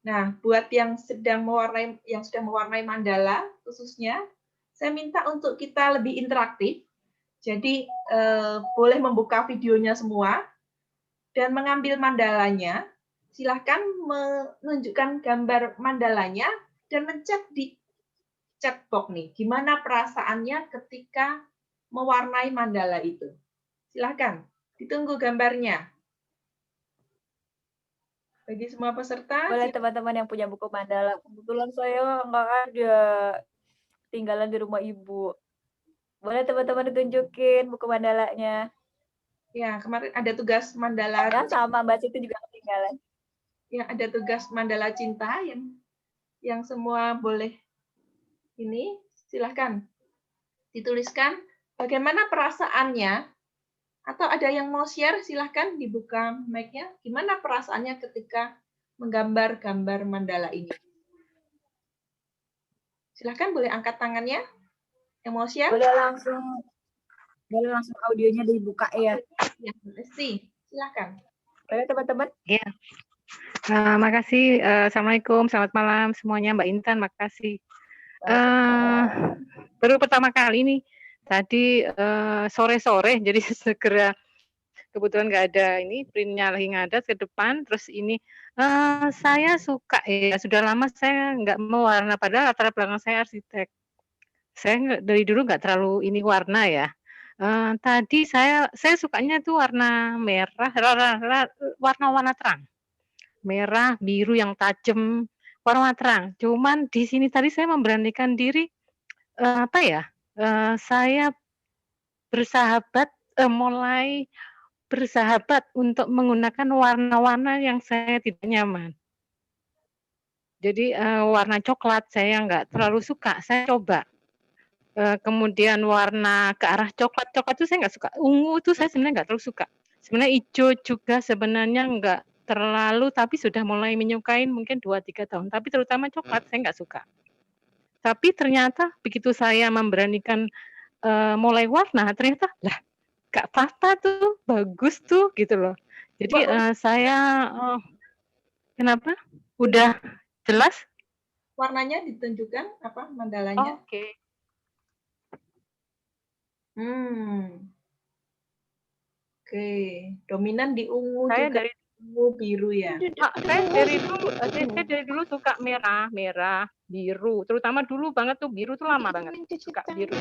Nah, buat yang sudah mewarnai mandala khususnya, saya minta untuk kita lebih interaktif. Jadi boleh membuka videonya semua dan mengambil mandalanya. Silahkan menunjukkan gambar mandalanya dan mencet di chat box nih, gimana perasaannya ketika mewarnai mandala itu. Silahkan, ditunggu gambarnya. Bagi semua peserta, Boleh teman-teman yang punya buku mandala. Kebetulan saya nggak ada, tinggalan di rumah ibu. Boleh teman-teman ditunjukin buku mandalanya. ya kemarin ada tugas mandala, Ya sama Mbak Siti juga ketinggalan. ya ada tugas mandala cinta yang semua boleh ini, silahkan dituliskan bagaimana perasaannya, atau ada yang mau share, silahkan dibuka mic-nya. Gimana perasaannya ketika menggambar gambar mandala ini? Silahkan boleh angkat tangannya yang mau share. Boleh langsung audionya dibuka ya. Ya, Lesti, silahkan. Boleh teman-teman? Ya, makasih. Assalamualaikum, selamat malam semuanya. Mbak Intan, makasih. Baru pertama kali nih, tadi sore-sore, jadi segera kebetulan nggak ada ini, printnya lagi ngadat ke depan, terus ini saya suka ya, sudah lama saya nggak mau warna, padahal latar belakang saya arsitek. Saya dari dulu nggak terlalu ini warna ya. Tadi saya sukanya tuh warna merah, warna-warna terang. Merah, biru yang tajam, warna terang. Cuman di sini tadi saya memberanikan diri, saya mulai bersahabat untuk menggunakan warna-warna yang saya tidak nyaman. Jadi warna coklat saya nggak terlalu suka, saya coba. Kemudian warna ke arah coklat itu saya nggak suka. Ungu itu saya sebenarnya nggak terlalu suka. Sebenarnya hijau juga sebenarnya nggak terlalu, tapi sudah mulai menyukai mungkin 2-3 tahun. Tapi terutama coklat saya nggak suka. Tapi ternyata begitu saya memberanikan mulai warna, ternyata lah Kak Fata tuh bagus tuh gitu loh. Jadi saya kenapa? Udah jelas? Warnanya ditunjukkan apa mandalanya? Oke. Oke, dominan di ungu Saya juga. Ungu biru ya. Saya dari dulu suka merah, biru. Terutama dulu banget tuh biru tuh lama banget suka biru.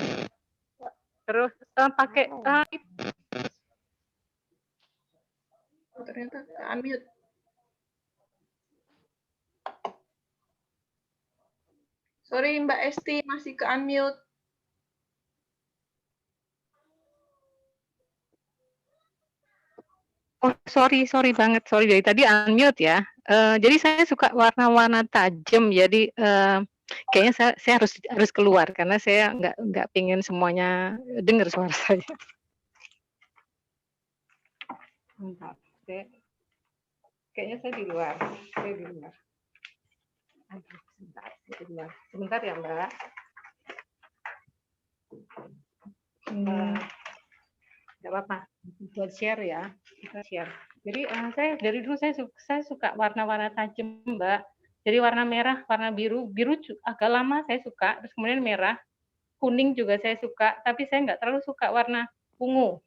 Terus pakai ternyata ke-unmute. Sorry Mbak Esti masih ke-unmute. Oh, sorry banget. Sorry dari tadi unmute ya. Jadi saya suka warna-warna tajam. Jadi kayaknya saya harus keluar karena saya nggak pengen semuanya dengar suara saya. Bentar, kayaknya saya di luar. Sebentar ya Mbak. Nggak apa-apa, buat share ya, kita share. Jadi saya dari dulu saya suka warna-warna tajam Mbak. Jadi warna merah, warna biru agak lama saya suka, terus kemudian merah, kuning juga saya suka, tapi saya nggak terlalu suka warna ungu,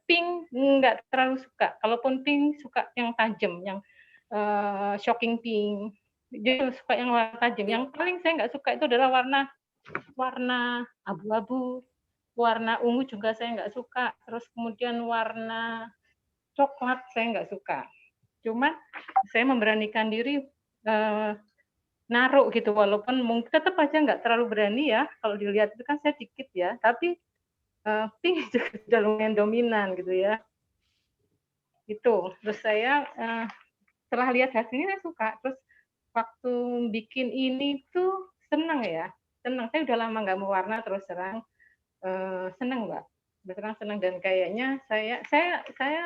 pink nggak terlalu suka. Kalaupun pink suka yang tajam, yang shocking pink. Jadi suka yang warna tajam. Yang paling saya nggak suka itu adalah warna abu-abu. Warna ungu juga saya nggak suka, terus kemudian warna coklat saya nggak suka. Cuma saya memberanikan diri naruh gitu, walaupun mungkin tetap aja nggak terlalu berani ya. Kalau dilihat itu kan saya dikit ya, tapi pink juga sudah lumayan dominan gitu ya. Itu. Terus saya setelah lihat hasilnya saya suka. Terus waktu bikin ini tuh senang ya, senang. Saya udah lama nggak mewarna terus terang. Senang Mbak, beneran senang, dan kayaknya saya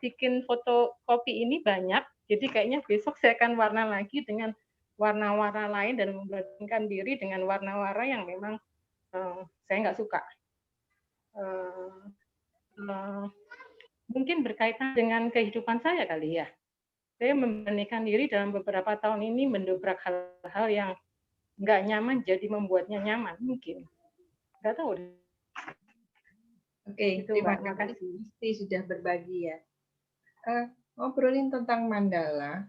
bikin fotokopi ini banyak, jadi kayaknya besok saya akan warna lagi dengan warna-warna lain dan membandingkan diri dengan warna-warna yang memang saya nggak suka. Mungkin berkaitan dengan kehidupan saya kali ya. Saya membandingkan diri dalam beberapa tahun ini mendobrak hal-hal yang nggak nyaman jadi membuatnya nyaman mungkin. Nggak tahu. Oke, terima kasih sudah berbagi ya. Ngobrolin tentang mandala.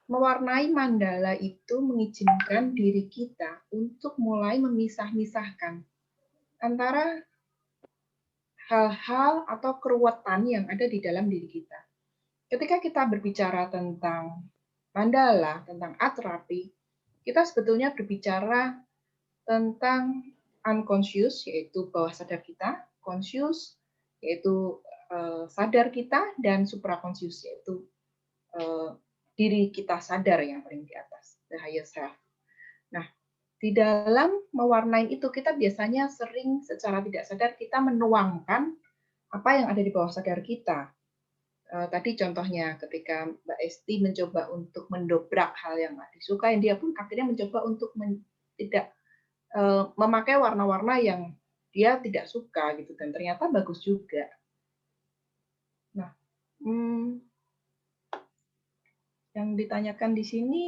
Mewarnai mandala itu mengizinkan diri kita untuk mulai memisah-misahkan antara hal-hal atau keruwetan yang ada di dalam diri kita. Ketika kita berbicara tentang mandala, tentang art terapi, kita sebetulnya berbicara tentang unconscious, yaitu bawah sadar kita, conscious, yaitu sadar kita, dan supraconscious, yaitu diri kita sadar yang paling di atas, the higher self. Nah, di dalam mewarnai itu, kita biasanya sering secara tidak sadar kita menuangkan apa yang ada di bawah sadar kita. Tadi contohnya ketika Mbak Esti mencoba untuk mendobrak hal yang nggak disukai, dia pun akhirnya mencoba untuk tidak memakai warna-warna yang dia tidak suka gitu, dan ternyata bagus juga. Nah, yang ditanyakan di sini,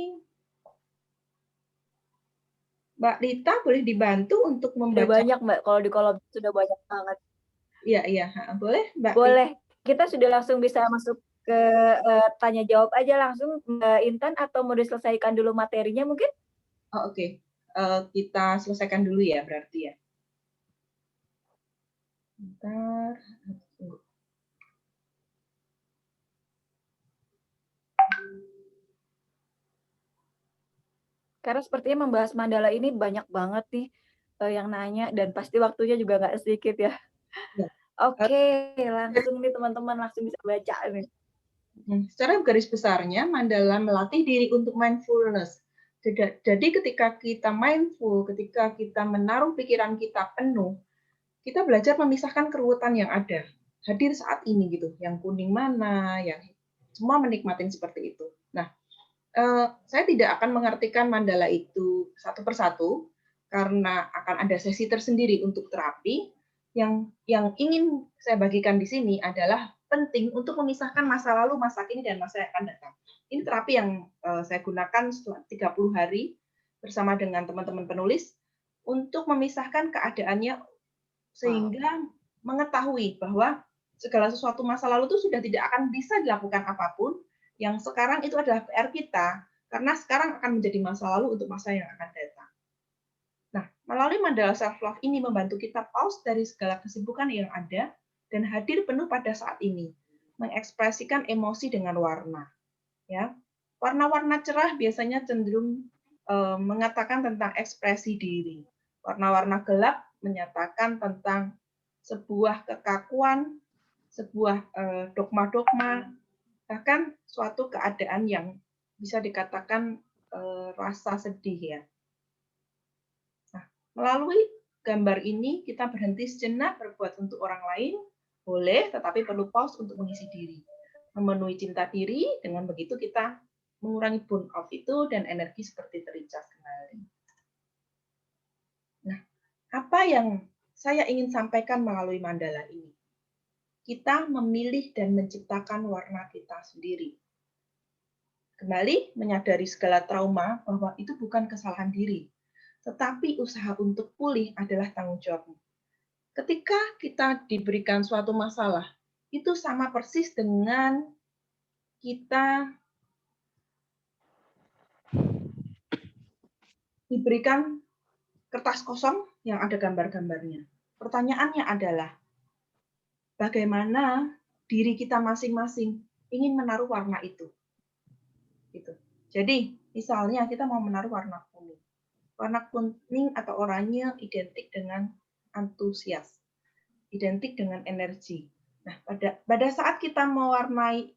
Mbak Lita boleh dibantu untuk membaca. Sudah banyak Mbak, kalau di kolom sudah banyak banget. Iya, boleh Mbak. Boleh, kita sudah langsung bisa masuk ke tanya jawab aja langsung Mbak Intan, atau mau diselesaikan dulu materinya mungkin? Oh, oke. Kita selesaikan dulu ya berarti ya. Bentar, tunggu. Karena sepertinya membahas mandala ini banyak banget nih yang nanya, dan pasti waktunya juga nggak sedikit ya. Ya. Oke, langsung nih teman-teman langsung bisa baca nih. Secara garis besarnya, mandala melatih diri untuk mindfulness. Jadi ketika kita mindful, ketika kita menaruh pikiran kita penuh, kita belajar memisahkan keruwetan yang ada. Hadir saat ini gitu, yang kuning mana, yang semua menikmatin seperti itu. Nah, saya tidak akan mengartikan mandala itu satu persatu, karena akan ada sesi tersendiri untuk terapi. Yang ingin saya bagikan di sini adalah penting untuk memisahkan masa lalu, masa kini, dan masa yang akan datang. Ini terapi yang saya gunakan setelah 30 hari bersama dengan teman-teman penulis untuk memisahkan keadaannya, sehingga mengetahui bahwa segala sesuatu masa lalu itu sudah tidak akan bisa dilakukan apapun. Yang sekarang itu adalah PR kita, karena sekarang akan menjadi masa lalu untuk masa yang akan datang. Nah, melalui mandala self-love ini membantu kita pause dari segala kesibukan yang ada dan hadir penuh pada saat ini, mengekspresikan emosi dengan warna. Ya, warna-warna cerah biasanya cenderung mengatakan tentang ekspresi diri. Warna-warna gelap menyatakan tentang sebuah kekakuan, sebuah dogma-dogma, bahkan suatu keadaan yang bisa dikatakan rasa sedih ya. Nah, melalui gambar ini kita berhenti sejenak berbuat untuk orang lain, boleh, tetapi perlu pause untuk mengisi diri. Memenuhi cinta diri, dengan begitu kita mengurangi burnout itu dan energi seperti tericas kembali. Nah, apa yang saya ingin sampaikan melalui mandala ini? Kita memilih dan menciptakan warna kita sendiri. Kembali menyadari segala trauma bahwa itu bukan kesalahan diri, tetapi usaha untuk pulih adalah tanggung jawabmu. Ketika kita diberikan suatu masalah, itu sama persis dengan kita diberikan kertas kosong yang ada gambar-gambarnya. Pertanyaannya adalah, bagaimana diri kita masing-masing ingin menaruh warna itu? Gitu. Jadi, misalnya kita mau menaruh warna kuning. Warna kuning atau oranye identik dengan antusias, identik dengan energi. Nah, pada saat kita mewarnai,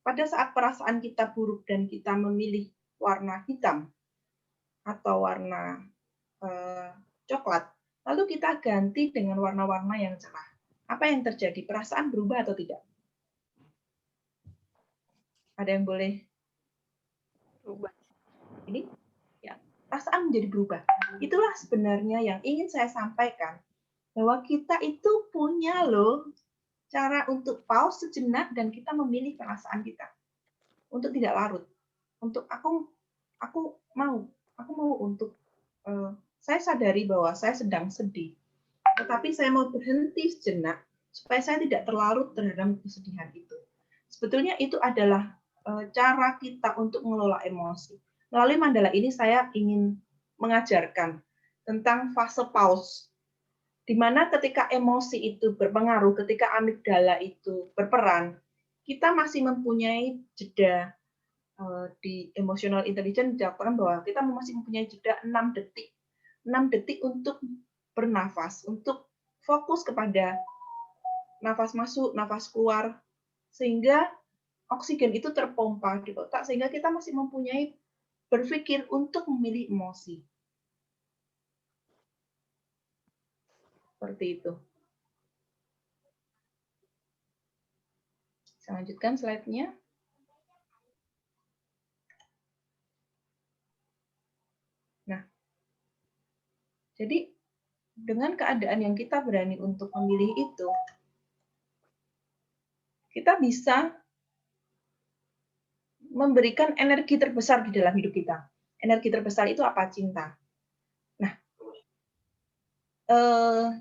pada saat perasaan kita buruk dan kita memilih warna hitam atau warna coklat, lalu kita ganti dengan warna-warna yang cerah. Apa yang terjadi? Perasaan berubah atau tidak? Ada yang boleh? Berubah. Ini? Ya, perasaan menjadi berubah. Itulah sebenarnya yang ingin saya sampaikan, bahwa kita itu punya loh cara untuk pause sejenak dan kita memilih perasaan kita untuk tidak larut. Untuk aku mau untuk saya sadari bahwa saya sedang sedih, tetapi saya mau berhenti sejenak supaya saya tidak terlarut terhadap kesedihan itu. Sebetulnya itu adalah cara kita untuk mengelola emosi. Melalui mandala ini saya ingin mengajarkan tentang fase pause Di mana ketika emosi itu berpengaruh, ketika amigdala itu berperan, kita masih mempunyai jeda di emotional intelligence dikatakan bahwa kita masih mempunyai jeda 6 detik. 6 detik untuk bernafas, untuk fokus kepada nafas masuk, nafas keluar, sehingga oksigen itu terpompa di otak, sehingga kita masih mempunyai berpikir untuk memilih emosi. Seperti itu. Saya lanjutkan slide-nya. Nah, jadi dengan keadaan yang kita berani untuk memilih itu, kita bisa memberikan energi terbesar di dalam hidup kita. Energi terbesar itu apa? Cinta. Nah,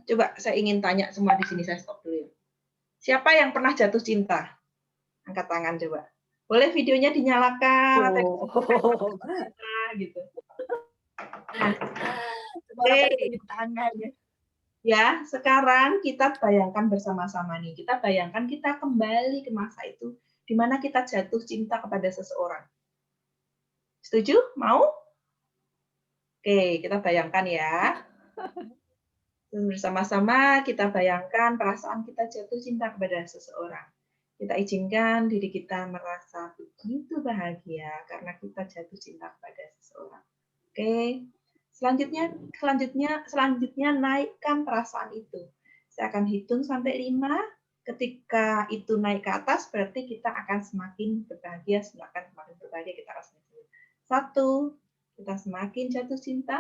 coba saya ingin tanya semua di sini, saya stop dulu ya. Siapa yang pernah jatuh cinta? Angkat tangan coba. Boleh videonya dinyalakan atau gitu. Nah, tangan ya. Ya, sekarang kita bayangkan bersama-sama nih. Kita bayangkan kita kembali ke masa itu di mana kita jatuh cinta kepada seseorang. Setuju? Mau? Oke, kita bayangkan ya. Bersama-sama kita bayangkan perasaan kita jatuh cinta kepada seseorang. Kita izinkan diri kita merasa begitu bahagia karena kita jatuh cinta kepada seseorang. Oke. Selanjutnya naikkan perasaan itu. Saya akan hitung sampai 5. Ketika itu naik ke atas, berarti kita akan semakin berbahagia, kita akan semakin 1, kita semakin jatuh cinta.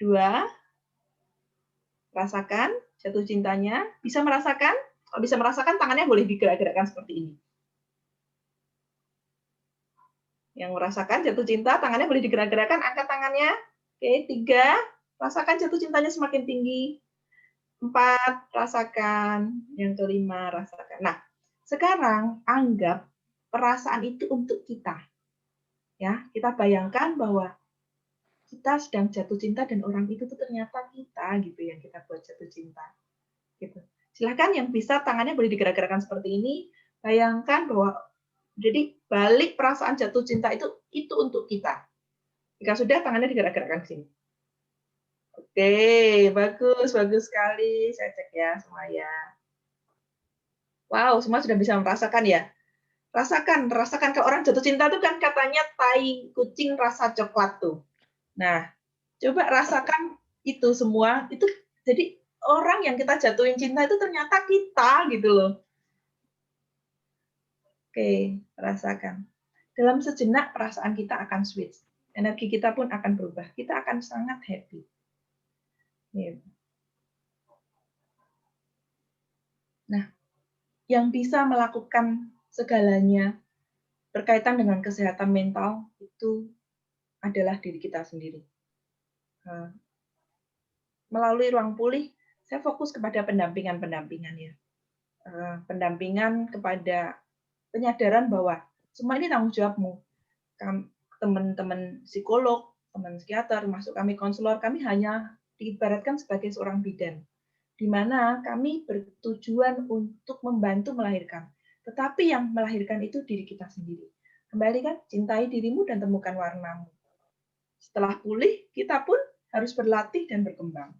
2, rasakan jatuh cintanya. Bisa merasakan? Kalau bisa merasakan, tangannya boleh digerak-gerakkan seperti ini. Yang merasakan jatuh cinta, tangannya boleh digerak-gerakkan, angkat tangannya. Oke, 3, rasakan jatuh cintanya semakin tinggi. 4, rasakan. Yang kelima, rasakan. Nah, sekarang anggap perasaan itu untuk kita. Ya, kita bayangkan bahwa kita sedang jatuh cinta dan orang itu tuh ternyata kita gitu yang kita buat jatuh cinta. Gitu. Silahkan yang bisa tangannya boleh digerak-gerakkan seperti ini. Bayangkan bahwa jadi balik perasaan jatuh cinta itu untuk kita. Jika sudah, tangannya digerak-gerakkan ke sini. Oke, bagus sekali. Saya cek ya semua ya. Wow, semua sudah bisa merasakan ya. Rasakan kalau orang jatuh cinta itu kan katanya tai kucing rasa coklat tuh. Nah, coba rasakan itu semua. Itu jadi orang yang kita jatuhin cinta itu ternyata kita gitu loh. Oke, rasakan. Dalam sejenak perasaan kita akan switch. Energi kita pun akan berubah. Kita akan sangat happy. Nah, yang bisa melakukan segalanya berkaitan dengan kesehatan mental itu adalah diri kita sendiri. Melalui ruang pulih, saya fokus kepada pendampingan ya. Pendampingan kepada penyadaran bahwa semua ini tanggung jawabmu. Teman-teman psikolog, teman psikiater, termasuk kami konselor, kami hanya diibaratkan sebagai seorang bidan, di mana kami bertujuan untuk membantu melahirkan. Tetapi yang melahirkan itu diri kita sendiri. Kembali kan, cintai dirimu dan temukan warnamu. Setelah pulih, kita pun harus berlatih dan berkembang.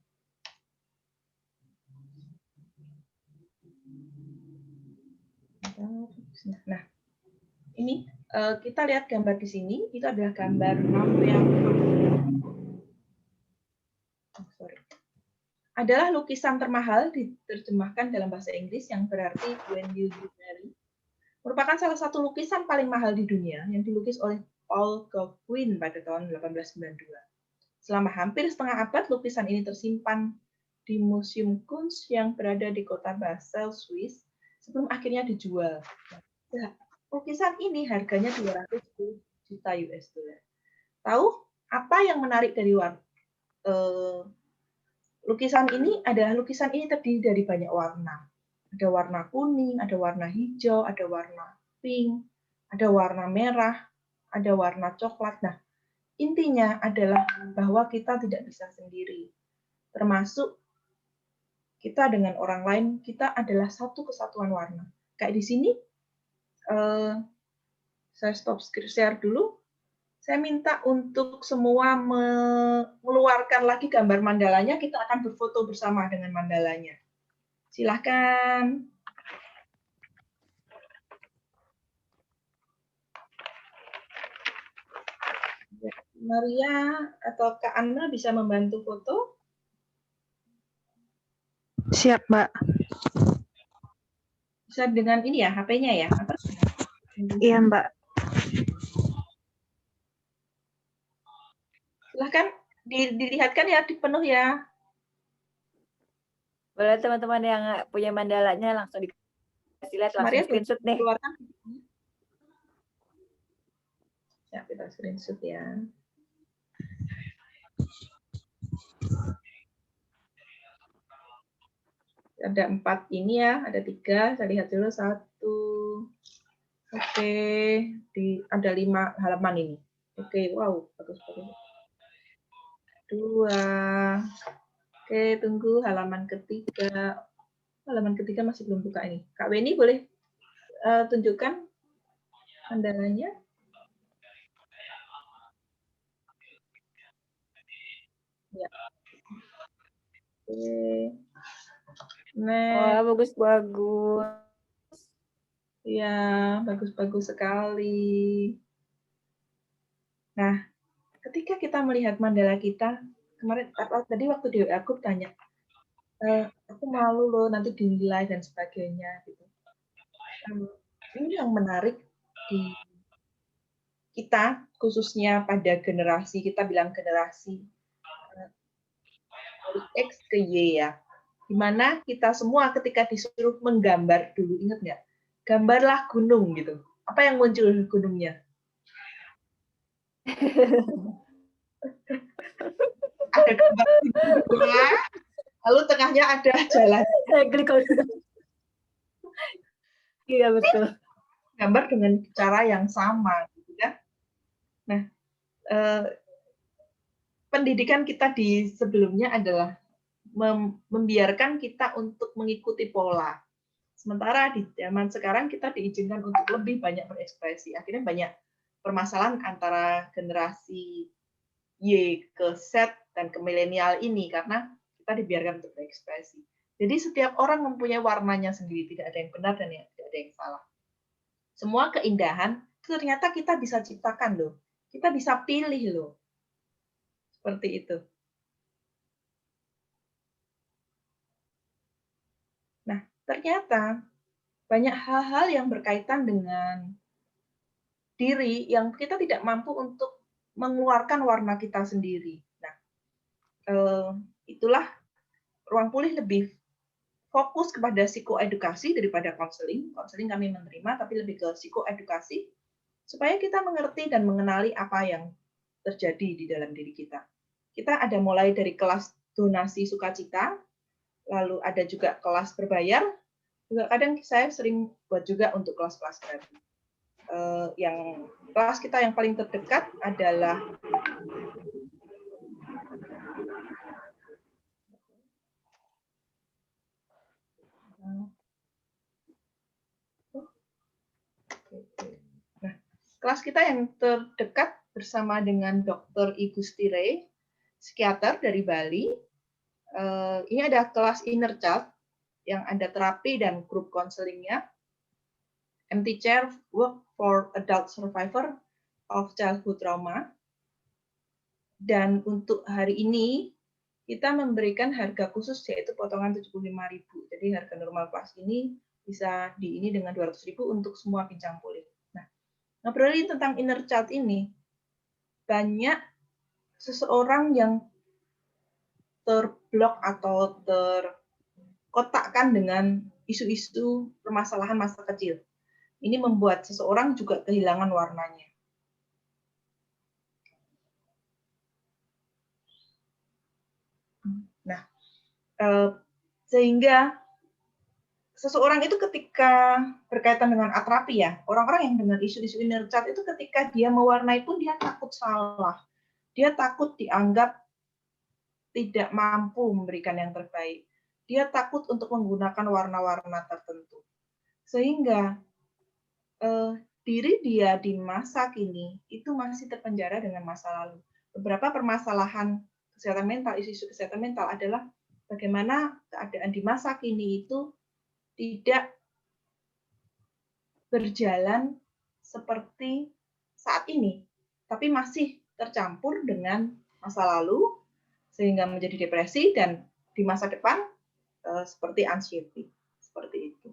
Nah, ini kita lihat gambar di sini. Itu adalah gambar yang adalah lukisan termahal diterjemahkan dalam bahasa Inggris yang berarti When You Marry. Merupakan salah satu lukisan paling mahal di dunia yang dilukis oleh Paul Gauguin pada tahun 1892. Selama hampir setengah abad, lukisan ini tersimpan di Museum Kunst yang berada di kota Basel, Swiss, sebelum akhirnya dijual. Nah, lukisan ini harganya 210 juta US dollar. Tahu apa yang menarik dari lukisan ini? Adalah lukisan ini terdiri dari banyak warna. Ada warna kuning, ada warna hijau, ada warna pink, ada warna merah, ada warna coklat. Nah, intinya adalah bahwa kita tidak bisa sendiri. Termasuk kita dengan orang lain, kita adalah satu kesatuan warna. Kayak di sini, saya stop share dulu. Saya minta untuk semua mengeluarkan lagi gambar mandalanya, kita akan berfoto bersama dengan mandalanya. Silahkan. Maria atau Kak Anna bisa membantu foto? Siap, Mbak. Bisa dengan ini ya, HP-nya ya? Apa? Iya, Mbak. Silahkan dilihatkan ya, dipenuh ya. Boleh teman-teman yang punya mandalanya langsung dikasih lihat, langsung Maria, screenshot nih. keluarkan. Ya, kita screenshot ya. Ada 4 ini ya, ada 3. Saya lihat dulu 1. Oke, ada 5 halaman ini. Oke, wow, bagus-bagus. 2. Oke, tunggu halaman ketiga. Halaman ketiga masih belum buka ini. Kak Weni boleh tunjukkan mandalanya? Ya. Oke. Wah, bagus-bagus. Ya, bagus-bagus sekali. Nah, ketika kita melihat mandala kita, kemarin tadi waktu di aku tanya, aku malu loh nanti dinilai dan sebagainya gitu. Ini yang menarik di kita, khususnya pada generasi, kita bilang generasi dari X ke Y ya, dimana kita semua ketika disuruh menggambar dulu, ingat nggak? Gambarlah gunung gitu. Apa yang muncul gunungnya? Ada gambar gunung, lalu tengahnya ada jalan. Saya klik. Iya betul. Gambar dengan cara yang sama, gitu kan? Nah, pendidikan kita di sebelumnya adalah membiarkan kita untuk mengikuti pola. Sementara di zaman sekarang kita diizinkan untuk lebih banyak berekspresi. Akhirnya banyak permasalahan antara generasi Y ke Z dan ke milenial ini karena kita dibiarkan untuk berekspresi. Jadi setiap orang mempunyai warnanya sendiri, tidak ada yang benar dan tidak ada yang salah. Semua keindahan ternyata kita bisa ciptakan loh. Kita bisa pilih loh. Seperti itu. Nah, ternyata banyak hal-hal yang berkaitan dengan diri yang kita tidak mampu untuk mengeluarkan warna kita sendiri. Nah, itulah Ruang Pulih lebih fokus kepada psikoedukasi daripada konseling. Konseling kami menerima, tapi lebih ke psikoedukasi, supaya kita mengerti dan mengenali apa yang terjadi di dalam diri kita. Kita ada mulai dari kelas donasi sukacita, lalu ada juga kelas berbayar, juga kadang saya sering buat juga untuk kelas-kelas gratis. Yang kelas kita yang paling terdekat adalah kelas kita yang terdekat bersama dengan Dr. Igustire, psikiater dari Bali. Ini ada kelas Inner Child yang ada terapi dan grup konselingnya. Empty Chair Work for Adult Survivor of Childhood Trauma. Dan untuk hari ini kita memberikan harga khusus yaitu potongan 75.000. Jadi harga normal kelas ini bisa ini dengan 200.000 untuk semua pincang pulih. Nah, ngobrolin tentang inner child ini, banyak seseorang yang terblok atau terkotakkan dengan isu-isu permasalahan masa kecil. Ini membuat seseorang juga kehilangan warnanya. Nah, sehingga seseorang itu ketika berkaitan dengan atrapi ya, orang-orang yang dengan isu-isu inner child itu ketika dia mewarnai pun dia takut salah. Dia takut dianggap tidak mampu memberikan yang terbaik. dia takut untuk menggunakan warna-warna tertentu. Sehingga diri dia di masa kini itu masih terpenjara dengan masa lalu. Beberapa permasalahan kesehatan mental, isu-isu kesehatan mental adalah bagaimana keadaan di masa kini itu tidak berjalan seperti saat ini, tapi masih tercampur dengan masa lalu, sehingga menjadi depresi, dan di masa depan seperti anxiety. Seperti itu.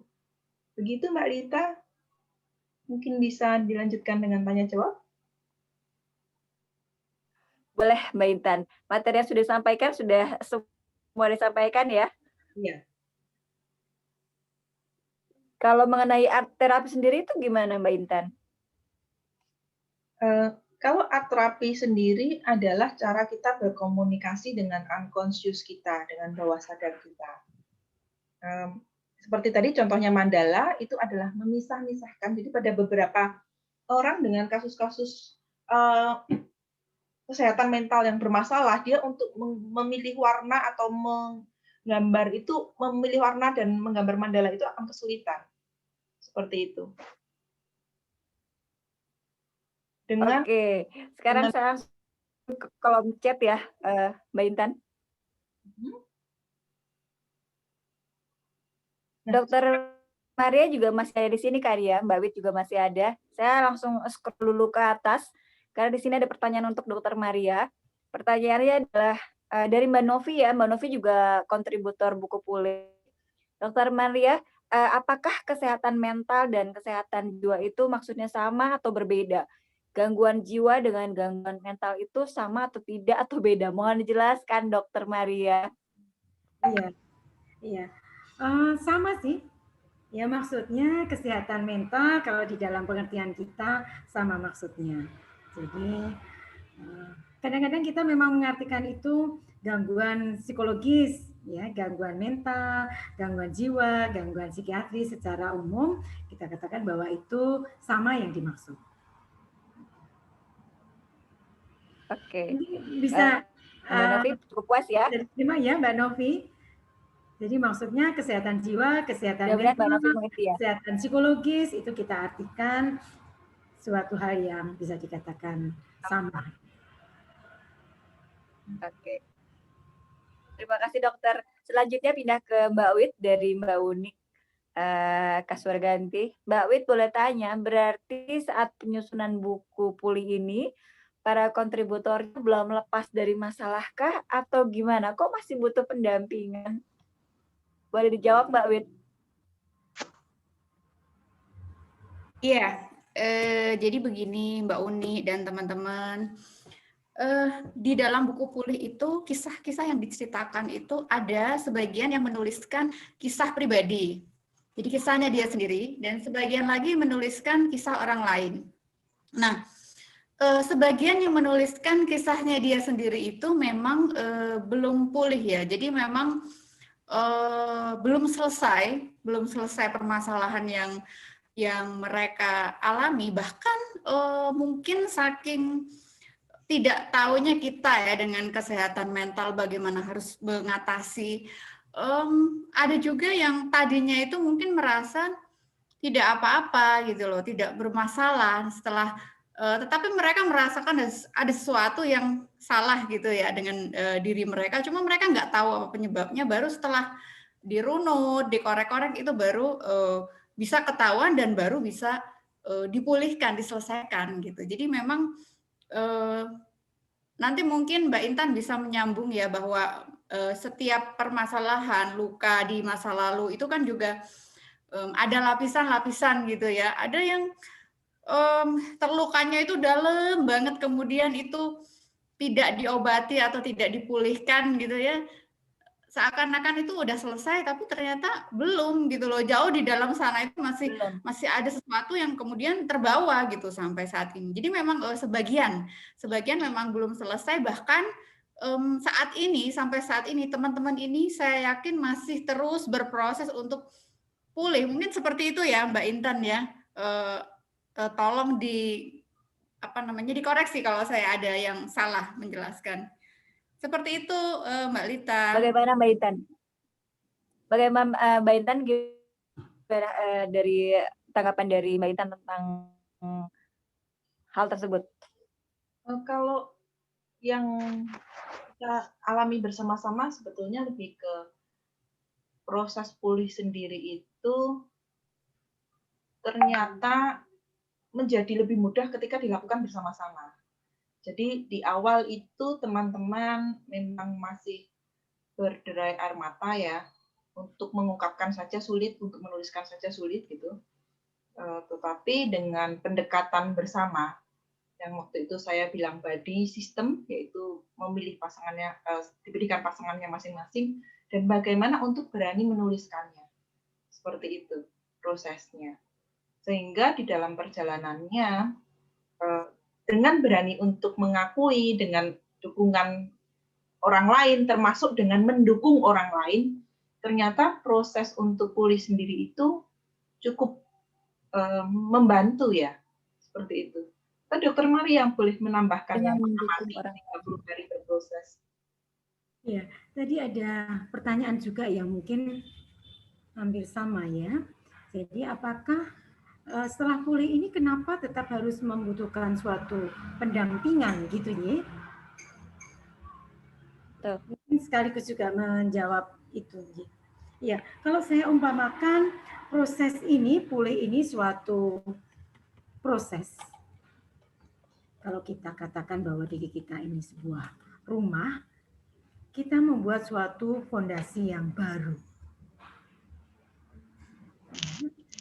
Begitu Mbak Lita, mungkin bisa dilanjutkan dengan tanya jawab. Boleh Mbak Intan. Materi yang sudah disampaikan sudah semua disampaikan ya? Iya. Kalau mengenai art terapi sendiri itu gimana Mbak Intan? Kalau art terapi sendiri adalah cara kita berkomunikasi dengan unconscious kita, dengan bawah sadar kita. Seperti tadi contohnya mandala, itu adalah memisah-misahkan. Jadi pada beberapa orang dengan kasus-kasus kesehatan mental yang bermasalah, dia untuk memilih warna atau menggambar itu, memilih warna dan menggambar mandala itu akan kesulitan. Seperti itu. Oke, sekarang saya langsung ke kolom chat ya, Mbak Intan. Dokter Maria juga masih ada di sini kan ya, Mbak Wit juga masih ada. Saya langsung scroll dulu ke atas, karena di sini ada pertanyaan untuk Dokter Maria. Pertanyaannya adalah dari Mbak Novi ya, Mbak Novi juga kontributor buku pulih. Dokter Maria, apakah kesehatan mental dan kesehatan jiwa itu maksudnya sama atau berbeda? Gangguan jiwa dengan gangguan mental itu sama atau tidak atau beda? Mohon dijelaskan, Dokter Maria. Iya. Sama sih. Ya maksudnya kesehatan mental kalau di dalam pengertian kita sama maksudnya. Jadi kadang-kadang kita memang mengartikan itu gangguan psikologis, ya gangguan mental, gangguan jiwa, gangguan psikiatri secara umum kita katakan bahwa itu sama yang dimaksud. Oke. Bisa Mbak Novi cukup puas ya? Terima ya Mbak Novi. Jadi maksudnya kesehatan jiwa, kesehatan mental, kesehatan psikologis itu kita artikan suatu hal yang bisa dikatakan sama. Oke. Terima kasih dokter. Selanjutnya pindah ke Mbak Wit dari Mbak Unik Kaswarganti. Mbak Wit boleh tanya, berarti saat penyusunan buku pulih ini para kontributornya belum lepas dari masalahkah atau gimana? Kok masih butuh pendampingan? Boleh dijawab Mbak Wit? Iya, jadi begini Mbak Uni dan teman-teman. Di dalam buku pulih itu kisah-kisah yang diceritakan itu ada sebagian yang menuliskan kisah pribadi. Jadi kisahnya dia sendiri dan sebagian lagi menuliskan kisah orang lain. Nah, sebagian yang menuliskan kisahnya dia sendiri itu memang belum pulih ya. Jadi memang belum selesai permasalahan yang mereka alami, bahkan mungkin saking tidak tahunya kita ya dengan kesehatan mental bagaimana harus mengatasi. Ada juga yang tadinya itu mungkin merasa tidak apa-apa gitu loh, tidak bermasalah setelah tetapi mereka merasakan ada sesuatu yang salah gitu ya dengan diri mereka, cuma mereka nggak tahu apa penyebabnya, baru setelah dirunut, dikorek-korek itu baru bisa ketahuan dan baru bisa dipulihkan, diselesaikan gitu. Jadi memang nanti mungkin Mbak Intan bisa menyambung ya bahwa setiap permasalahan luka di masa lalu itu kan juga ada lapisan-lapisan gitu ya. Ada yang terlukanya itu dalam banget, kemudian itu tidak diobati atau tidak dipulihkan gitu ya. Seakan-akan itu udah selesai, tapi ternyata belum gitu loh. Jauh di dalam sana itu masih ada sesuatu yang kemudian terbawa gitu sampai saat ini. Jadi memang sebagian memang belum selesai, bahkan sampai saat ini teman-teman ini saya yakin masih terus berproses untuk pulih. Mungkin seperti itu ya Mbak Intan ya. Tolong dikoreksi kalau saya ada yang salah menjelaskan. Seperti itu Mbak Lita. Bagaimana Mbak Intan? Bagaimana Mbak Intan gimana dari tanggapan dari Mbak Intan tentang hal tersebut? Kalau yang kita alami bersama-sama sebetulnya lebih ke proses pulih sendiri itu ternyata menjadi lebih mudah ketika dilakukan bersama-sama. Jadi di awal itu teman-teman memang masih berderai air mata ya, untuk mengungkapkan saja sulit, untuk menuliskan saja sulit gitu. Tetapi dengan pendekatan bersama, yang waktu itu saya bilang body system, yaitu memilih pasangannya, diberikan pasangannya masing-masing, dan bagaimana untuk berani menuliskannya. Seperti itu prosesnya. Sehingga di dalam perjalanannya, dengan berani untuk mengakui, dengan dukungan orang lain, termasuk dengan mendukung orang lain, ternyata proses untuk pulih sendiri itu cukup membantu ya, seperti itu. Dokter Maria yang boleh menambahkan yang mengamati 30 hari berproses. Ya, tadi ada pertanyaan juga yang mungkin hampir sama ya. Jadi apakah setelah pulih ini kenapa tetap harus membutuhkan suatu pendampingan gitu ya? Mungkin sekaligus juga menjawab itu. Ya, kalau saya umpamakan proses ini, pulih ini suatu proses. Kalau kita katakan bahwa diri kita ini sebuah rumah, kita membuat suatu fondasi yang baru.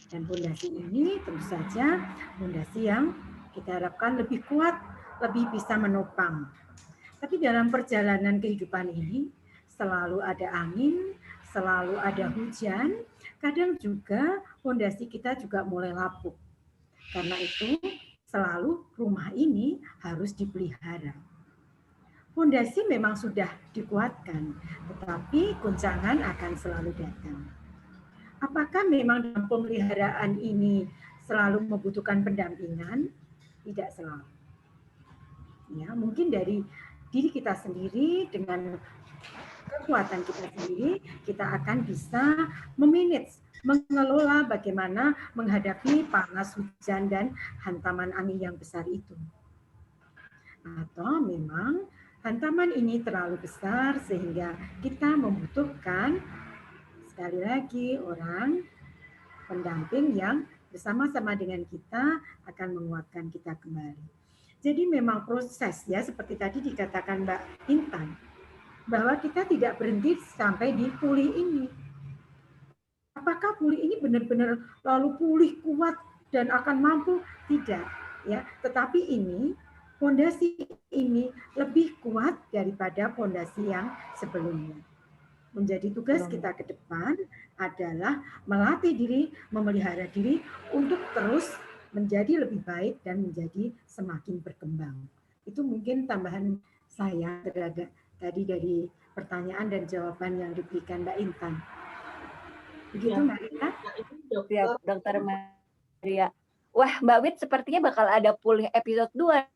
Dan fondasi ini tentu saja fondasi yang kita harapkan lebih kuat, lebih bisa menopang. Tapi dalam perjalanan kehidupan ini selalu ada angin, selalu ada hujan, kadang juga fondasi kita juga mulai lapuk. Karena itu selalu rumah ini harus dipelihara. Fondasi memang sudah dikuatkan, tetapi guncangan akan selalu datang. Apakah memang dalam pemeliharaan ini selalu membutuhkan pendampingan? Tidak selalu. Ya, mungkin dari diri kita sendiri dengan kekuatan kita sendiri, kita akan bisa memanage, mengelola bagaimana menghadapi panas, hujan, dan hantaman angin yang besar itu. Atau memang hantaman ini terlalu besar sehingga kita membutuhkan sekali lagi orang pendamping yang bersama-sama dengan kita akan menguatkan kita kembali. Jadi memang proses ya, seperti tadi dikatakan Mbak Intan, bahwa kita tidak berhenti sampai di pulih ini. Apakah pulih ini benar-benar lalu pulih kuat dan akan mampu? Tidak, ya. Tetapi ini fondasi ini lebih kuat daripada fondasi yang sebelumnya. Menjadi tugas kita ke depan adalah melatih diri, memelihara diri untuk terus menjadi lebih baik dan menjadi semakin berkembang. Itu mungkin tambahan saya terhadap tadi dari pertanyaan dan jawaban yang diberikan Mbak Intan. Begitu ya, Mbak Intan? Ya, Dokter Maria. Wah, Mbak Wit sepertinya bakal ada pulih episode 2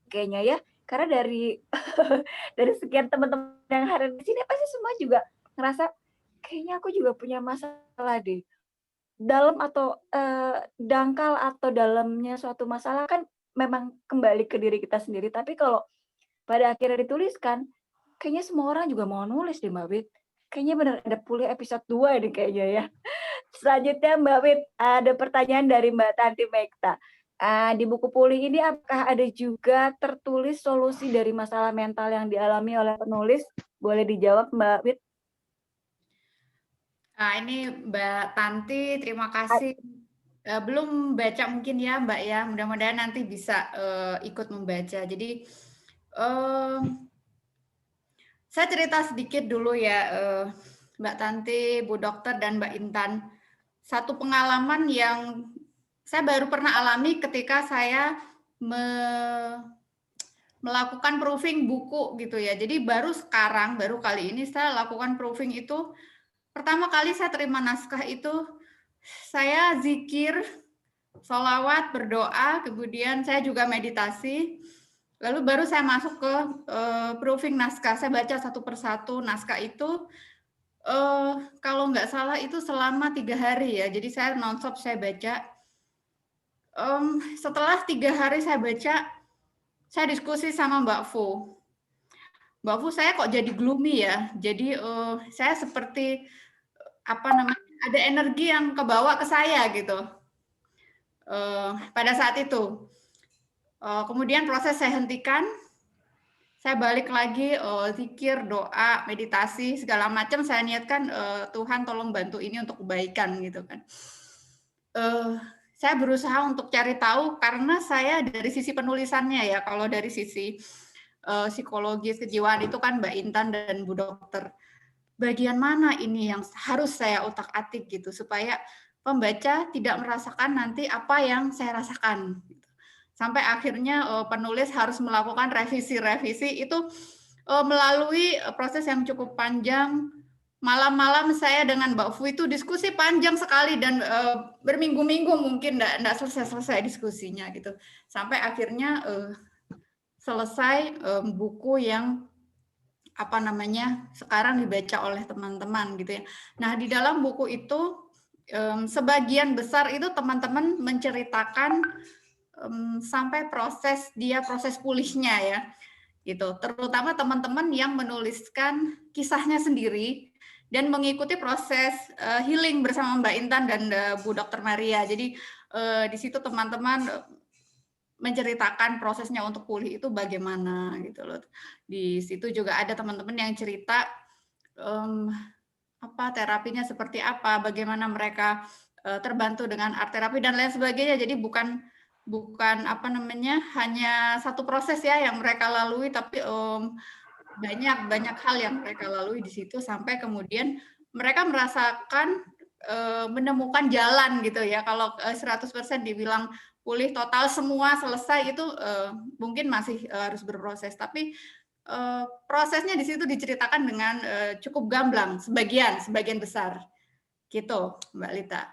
kayaknya ya. Karena dari dari sekian teman-teman yang hadir di sini pasti semua juga ngerasa kayaknya aku juga punya masalah deh. Dalam atau dangkal atau dalamnya suatu masalah kan memang kembali ke diri kita sendiri. Tapi kalau pada akhirnya dituliskan, kayaknya semua orang juga mau nulis deh Mbak Wit. Kayaknya benar ada pulih episode 2 nih kayaknya ya. Selanjutnya Mbak Wit, ada pertanyaan dari Mbak Tanti Mekta. Di buku pulih ini apakah ada juga tertulis solusi dari masalah mental yang dialami oleh penulis? Boleh dijawab Mbak Wit? Ini Mbak Tanti, terima kasih. Belum baca mungkin ya Mbak ya, mudah-mudahan nanti bisa ikut membaca. Jadi saya cerita sedikit dulu ya Mbak Tanti, Bu Dokter, dan Mbak Intan. Satu pengalaman yang saya baru pernah alami ketika saya melakukan proofing buku gitu ya. Jadi baru kali ini saya lakukan proofing itu. Pertama kali saya terima naskah itu, saya zikir, sholawat, berdoa, kemudian saya juga meditasi. Lalu baru saya masuk ke proofing naskah. Saya baca satu persatu naskah itu. Kalau nggak salah itu selama 3 hari ya. Jadi saya nonstop saya baca. Setelah 3 hari saya baca, saya diskusi sama Mbak Fu. Mbak Fu, saya kok jadi gloomy ya. Jadi saya seperti apa namanya, ada energi yang kebawa ke saya gitu. Pada saat itu. Kemudian proses saya hentikan. Saya balik lagi, zikir, doa, meditasi, segala macam saya niatkan, Tuhan tolong bantu ini untuk kebaikan gitu kan. Saya berusaha untuk cari tahu karena saya dari sisi penulisannya ya, kalau dari sisi psikologis kejiwaan itu kan Mbak Intan dan Bu Dokter. Bagian mana ini yang harus saya utak-atik gitu supaya pembaca tidak merasakan nanti apa yang saya rasakan. Sampai akhirnya penulis harus melakukan revisi-revisi itu melalui proses yang cukup panjang. Malam-malam saya dengan Mbak Fu itu diskusi panjang sekali dan berminggu-minggu mungkin enggak selesai-selesai diskusinya gitu. Sampai akhirnya selesai buku yang apa namanya sekarang dibaca oleh teman-teman gitu ya. Nah, di dalam buku itu sebagian besar itu teman-teman menceritakan sampai proses pulihnya ya gitu, terutama teman-teman yang menuliskan kisahnya sendiri dan mengikuti proses healing bersama Mbak Intan dan Bu Dokter Maria. Jadi di situ teman-teman menceritakan prosesnya untuk pulih itu bagaimana gitu loh. Di situ juga ada teman-teman yang cerita apa terapinya seperti apa, bagaimana mereka terbantu dengan art terapi dan lain sebagainya. Jadi bukan apa namanya hanya satu proses ya yang mereka lalui, tapi banyak hal yang mereka lalui di situ sampai kemudian mereka merasakan menemukan jalan gitu ya. Kalau 100% dibilang pulih total semua selesai itu mungkin masih harus berproses, tapi prosesnya di situ diceritakan dengan cukup gamblang sebagian besar gitu Mbak Lita.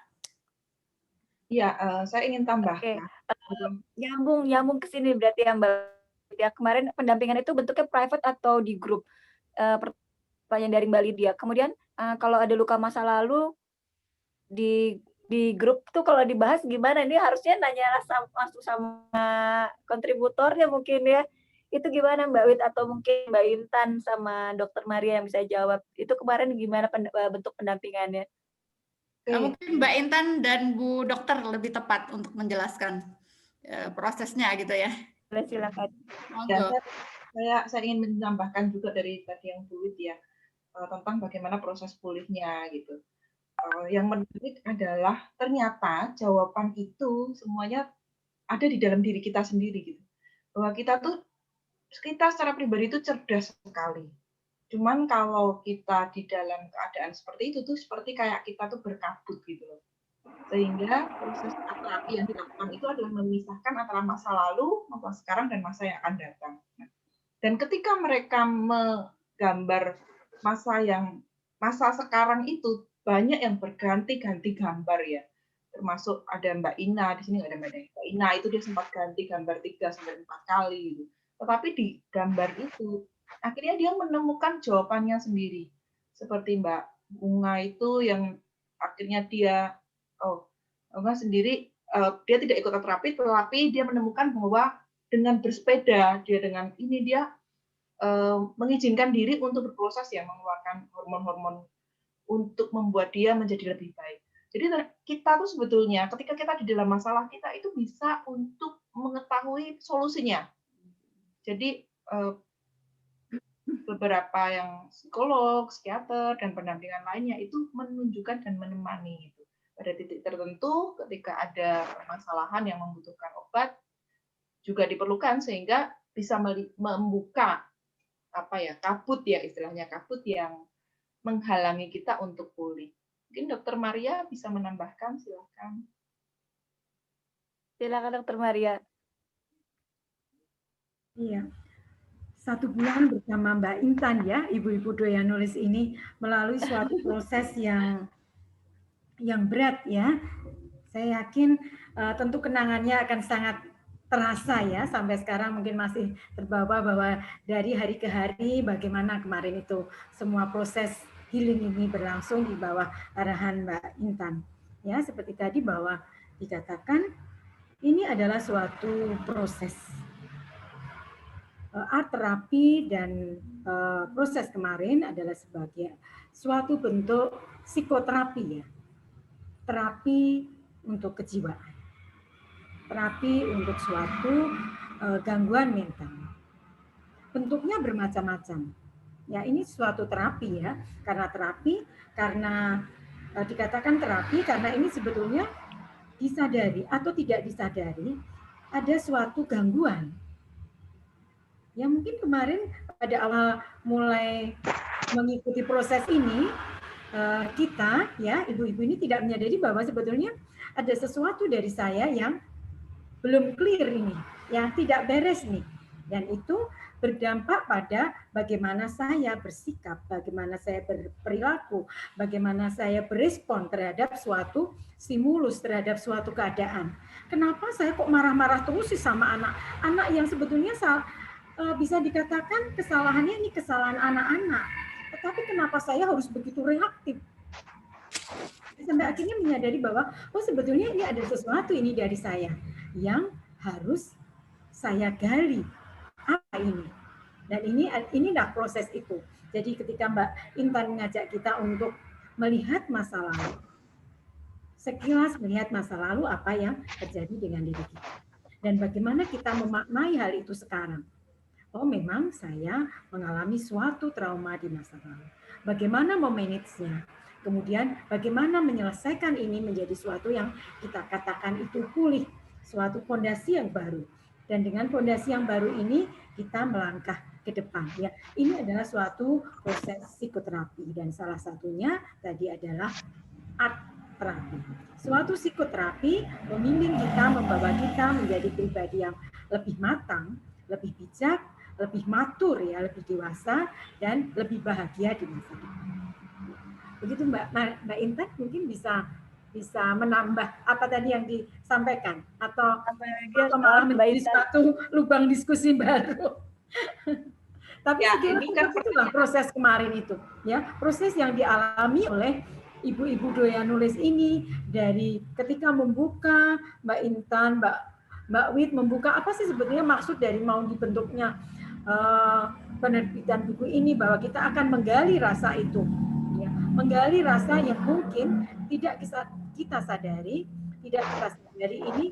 Iya, saya ingin tambah. Oke. Nyambung ke sini berarti ya Mbak. Ya, kemarin pendampingan itu bentuknya private atau di grup? Pertanyaan dari Mbak Lydia. Kemudian kalau ada luka masa lalu di grup tuh kalau dibahas gimana? Ini harusnya nanya langsung sama kontributornya mungkin ya. Itu gimana Mbak Wit atau mungkin Mbak Intan sama Dokter Maria yang bisa jawab? Itu kemarin gimana bentuk pendampingannya? Mungkin Mbak Intan dan Bu Dokter lebih tepat untuk menjelaskan prosesnya gitu ya. Silakan. Ya, saya ingin menambahkan juga dari tadi yang Bu Wit ya, tentang bagaimana proses pulihnya gitu. Yang menarik adalah ternyata jawaban itu semuanya ada di dalam diri kita sendiri gitu. Bahwa kita secara pribadi itu cerdas sekali. Cuman kalau kita di dalam keadaan seperti itu tuh seperti kayak kita tuh berkabut gitu loh. Sehingga proses terapi yang dilakukan itu adalah memisahkan antara masa lalu, masa sekarang, dan masa yang akan datang. Dan ketika mereka menggambar masa sekarang itu banyak yang berganti-ganti gambar ya. Termasuk ada Mbak Ina, di sini nggak ada Mbak Ina, itu dia sempat ganti gambar 3-4 kali gitu. Tetapi di gambar itu akhirnya dia menemukan jawabannya sendiri. Seperti Mbak Bunga itu yang akhirnya dia sendiri dia tidak ikut terapi, tetapi dia menemukan bahwa dengan bersepeda dia mengizinkan diri untuk berproses ya, mengeluarkan hormon-hormon untuk membuat dia menjadi lebih baik. Jadi kita tuh sebetulnya ketika kita di dalam masalah kita itu bisa untuk mengetahui solusinya. Jadi beberapa yang psikolog, psikiater, dan pendampingan lainnya itu menunjukkan dan menemani itu. Pada titik tertentu ketika ada permasalahan yang membutuhkan obat juga diperlukan sehingga bisa membuka kabut ya, istilahnya kabut yang menghalangi kita untuk pulih. Mungkin Dokter Maria bisa menambahkan, silakan. Silakan Dokter Maria. Iya. 1 bulan bersama Mbak Intan ya, ibu-ibu doyan nulis ini melalui suatu proses yang berat ya. Saya yakin tentu kenangannya akan sangat terasa ya, sampai sekarang mungkin masih terbawa bahwa dari hari ke hari bagaimana kemarin itu semua proses healing ini berlangsung di bawah arahan Mbak Intan. Ya, seperti tadi bahwa dikatakan ini adalah suatu proses. Art terapi dan proses kemarin adalah sebagai suatu bentuk psikoterapi ya. Terapi untuk kejiwaan. Terapi untuk suatu gangguan mental. Bentuknya bermacam-macam. Ya, ini suatu terapi ya. Karena dikatakan terapi karena ini sebetulnya disadari atau tidak disadari ada suatu gangguan. Ya mungkin kemarin pada awal mulai mengikuti proses ini kita ya ibu-ibu ini tidak menyadari bahwa sebetulnya ada sesuatu dari saya yang belum clear ini, yang tidak beres nih. Dan itu berdampak pada bagaimana saya bersikap, bagaimana saya berperilaku, bagaimana saya berespon terhadap suatu stimulus, terhadap suatu keadaan. Kenapa saya kok marah-marah terus sih sama anak-anak yang sebetulnya bisa dikatakan kesalahannya ini kesalahan anak-anak. Tetapi kenapa saya harus begitu reaktif? Sampai akhirnya menyadari bahwa oh sebetulnya ini ada sesuatu ini dari saya yang harus saya gali. Apa ini? Dan inilah proses itu. Jadi ketika Mbak Intan mengajak kita untuk melihat masa lalu, sekilas melihat masa lalu apa yang terjadi dengan diri kita. Dan bagaimana kita memaknai hal itu sekarang. Oh memang saya mengalami suatu trauma di masa lalu. Bagaimana memanagenya? Kemudian bagaimana menyelesaikan ini menjadi suatu yang kita katakan itu pulih, suatu fondasi yang baru. Dan dengan fondasi yang baru ini kita melangkah ke depan. Ya, ini adalah suatu proses psikoterapi dan salah satunya tadi adalah art terapi. Suatu psikoterapi membimbing kita, membawa kita menjadi pribadi yang lebih matang, lebih bijak, lebih matur ya, lebih dewasa dan lebih bahagia di masa depan. Begitu Mbak Intan mungkin bisa menambah apa tadi yang disampaikan atau malah menjadi suatu lubang diskusi baru. Tapi ya, ini kan itulah proses kemarin itu, ya proses yang dialami oleh ibu-ibu doya nulis ini dari ketika membuka Mbak Intan, Mbak Wit membuka apa sih sebetulnya maksud dari mau dibentuknya penerbitan buku ini bahwa kita akan menggali rasa itu, ya, menggali rasa yang mungkin tidak kita sadari ini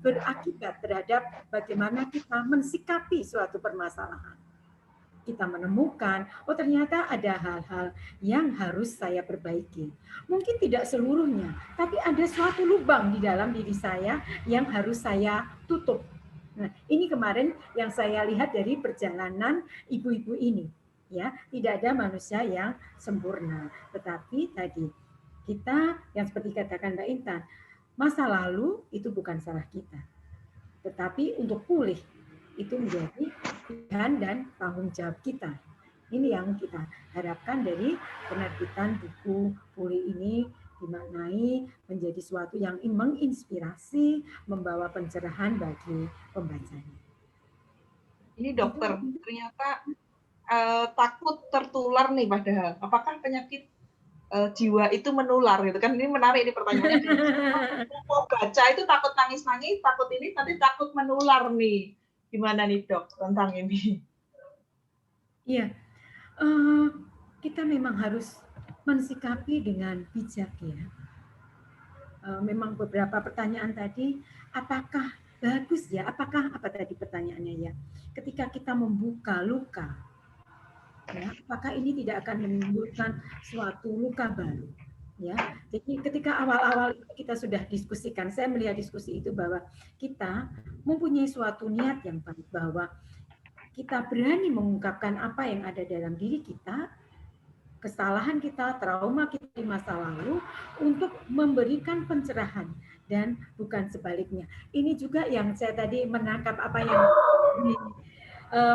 berakibat terhadap bagaimana kita mensikapi suatu permasalahan. Kita menemukan, oh ternyata ada hal-hal yang harus saya perbaiki. Mungkin tidak seluruhnya, tapi ada suatu lubang di dalam diri saya yang harus saya tutup. Nah, ini kemarin yang saya lihat dari perjalanan ibu-ibu ini. Ya, tidak ada manusia yang sempurna. Tetapi tadi kita yang seperti katakan Mbak Intan, masa lalu itu bukan salah kita. Tetapi untuk pulih itu menjadi pilihan dan tanggung jawab kita. Ini yang kita harapkan dari penerbitan buku pulih ini dimaknai menjadi suatu yang menginspirasi, membawa pencerahan bagi pembacanya. Ini dokter, ternyata takut tertular nih padahal. Apakah penyakit jiwa itu menular gitu kan? Ini menarik ini pertanyaannya. Mau baca itu takut nangis-nangis, takut ini nanti takut menular nih. Gimana nih dok tentang ini? Iya, kita memang harus mensikapi dengan bijak ya. Memang beberapa pertanyaan tadi, apakah bagus ya? Apakah apa tadi pertanyaannya ya? Ketika kita membuka luka, ya, apakah ini tidak akan menimbulkan suatu luka baru? Ya, jadi ketika awal-awal kita sudah diskusikan, saya melihat diskusi itu bahwa kita mempunyai suatu niat yang baik bahwa kita berani mengungkapkan apa yang ada dalam diri kita, kesalahan kita, trauma kita di masa lalu untuk memberikan pencerahan dan bukan sebaliknya. Ini juga yang saya tadi menangkap apa yang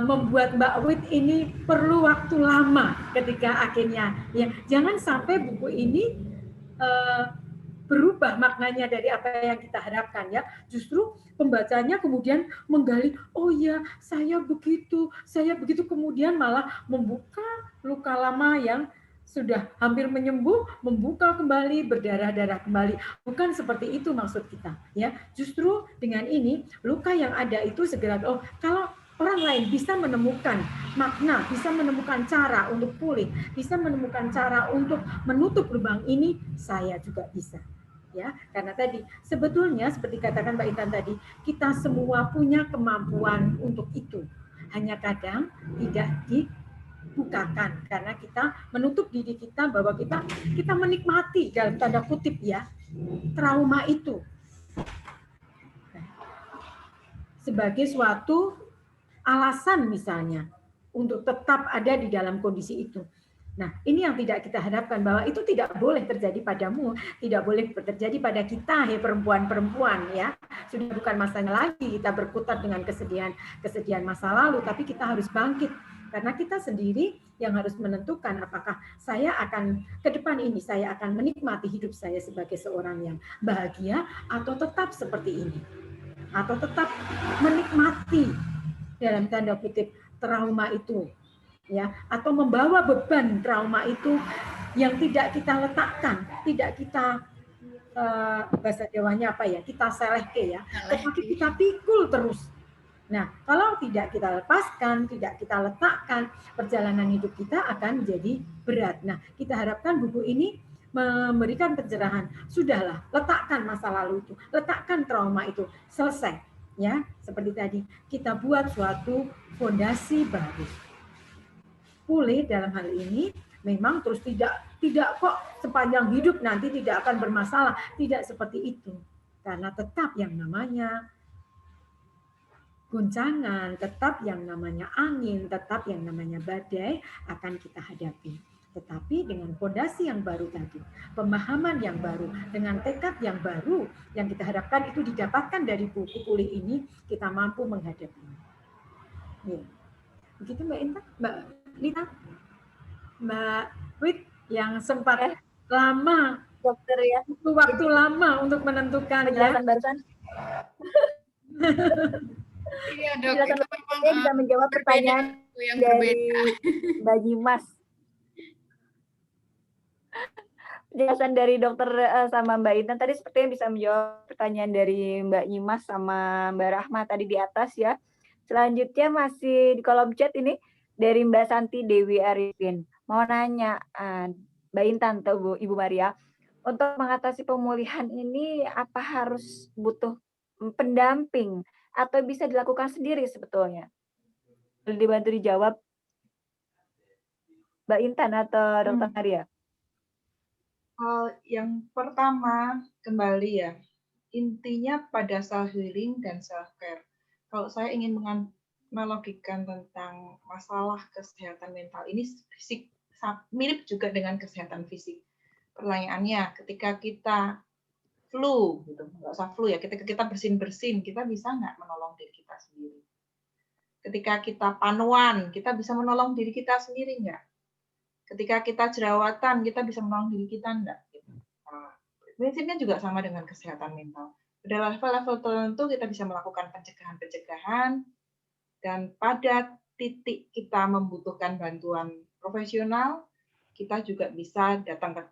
membuat Mbak Wit ini perlu waktu lama ketika akhirnya ya jangan sampai buku ini berubah maknanya dari apa yang kita harapkan ya. Justru pembacanya kemudian menggali, oh ya saya begitu kemudian malah membuka luka lama yang sudah hampir menyembuh, membuka kembali, berdarah-darah kembali. Bukan seperti itu maksud kita, ya. Justru dengan ini luka yang ada itu segera, oh, kalau orang lain bisa menemukan makna, bisa menemukan cara untuk pulih, bisa menemukan cara untuk menutup lubang ini, saya juga bisa. Ya, karena tadi sebetulnya seperti katakan Mbak Intan tadi, kita semua punya kemampuan untuk itu. Hanya kadang tidak dibukakan karena kita menutup diri kita bahwa kita menikmati dalam tanda kutip ya trauma itu sebagai suatu alasan misalnya untuk tetap ada di dalam kondisi itu. Nah, ini yang tidak kita harapkan, bahwa itu tidak boleh terjadi padamu, tidak boleh terjadi pada kita, perempuan-perempuan ya. Sudah bukan masanya lagi kita berkutat dengan kesedihan masa lalu, tapi kita harus bangkit karena kita sendiri yang harus menentukan apakah saya akan ke depan ini saya akan menikmati hidup saya sebagai seorang yang bahagia atau tetap seperti ini. Atau tetap menikmati dalam tanda kutip trauma itu. Ya, atau membawa beban trauma itu yang tidak kita letakkan, tidak kita bahasa Jawanya apa ya, kita selehke ya, tetapi kita pikul terus. Nah, kalau tidak kita lepaskan, tidak kita letakkan, perjalanan hidup kita akan menjadi berat. Nah, kita harapkan buku ini memberikan pencerahan. Sudahlah, letakkan masa lalu itu, letakkan trauma itu, selesai. Ya, seperti tadi, kita buat suatu fondasi baru. Pulih dalam hal ini memang terus tidak kok sepanjang hidup nanti tidak akan bermasalah, tidak seperti itu, karena tetap yang namanya guncangan, tetap yang namanya angin, tetap yang namanya badai akan kita hadapi. Tetapi dengan fondasi yang baru tadi, pemahaman yang baru, dengan tekad yang baru yang kita harapkan itu didapatkan dari buku pulih ini, kita mampu menghadapinya. Ya. Begitu Mbak Intan, Mbak Lita, Mbak Wit yang sempat lama, dokter ya, waktu lama untuk menentukan penjelasan barusan. Iya dok, Penjelasan itu memang saya bisa menjawab pertanyaan yang dari berbeda. Mbak Nyimas. Penjelasan dari dokter sama Mbak Intan tadi sepertinya bisa menjawab pertanyaan dari Mbak Nyimas sama Mbak Rahma tadi di atas ya. Selanjutnya masih di kolom chat ini dari Mbak Santi Dewi Arifin. Mau nanya Mbak Intan atau Ibu Maria, untuk mengatasi pemulihan ini apa harus butuh pendamping atau bisa dilakukan sendiri sebetulnya? Boleh dibantu dijawab Mbak Intan atau Dokter Maria? Yang pertama, kembali ya, intinya pada self healing dan self care. Kalau saya ingin menganalogikan tentang masalah kesehatan mental ini fisik, mirip juga dengan kesehatan fisik. Pertanyaannya, ketika kita flu, gitu, nggak usah flu ya, ketika kita bersin-bersin, kita bisa nggak menolong diri kita sendiri? Ketika kita panuan, kita bisa menolong diri kita sendiri nggak? Ketika kita jerawatan, kita bisa menolong diri kita nggak? Nah, prinsipnya juga sama dengan kesehatan mental. Pada level-level tertentu kita bisa melakukan pencegahan-pencegahan, dan pada titik kita membutuhkan bantuan profesional, kita juga bisa datang ke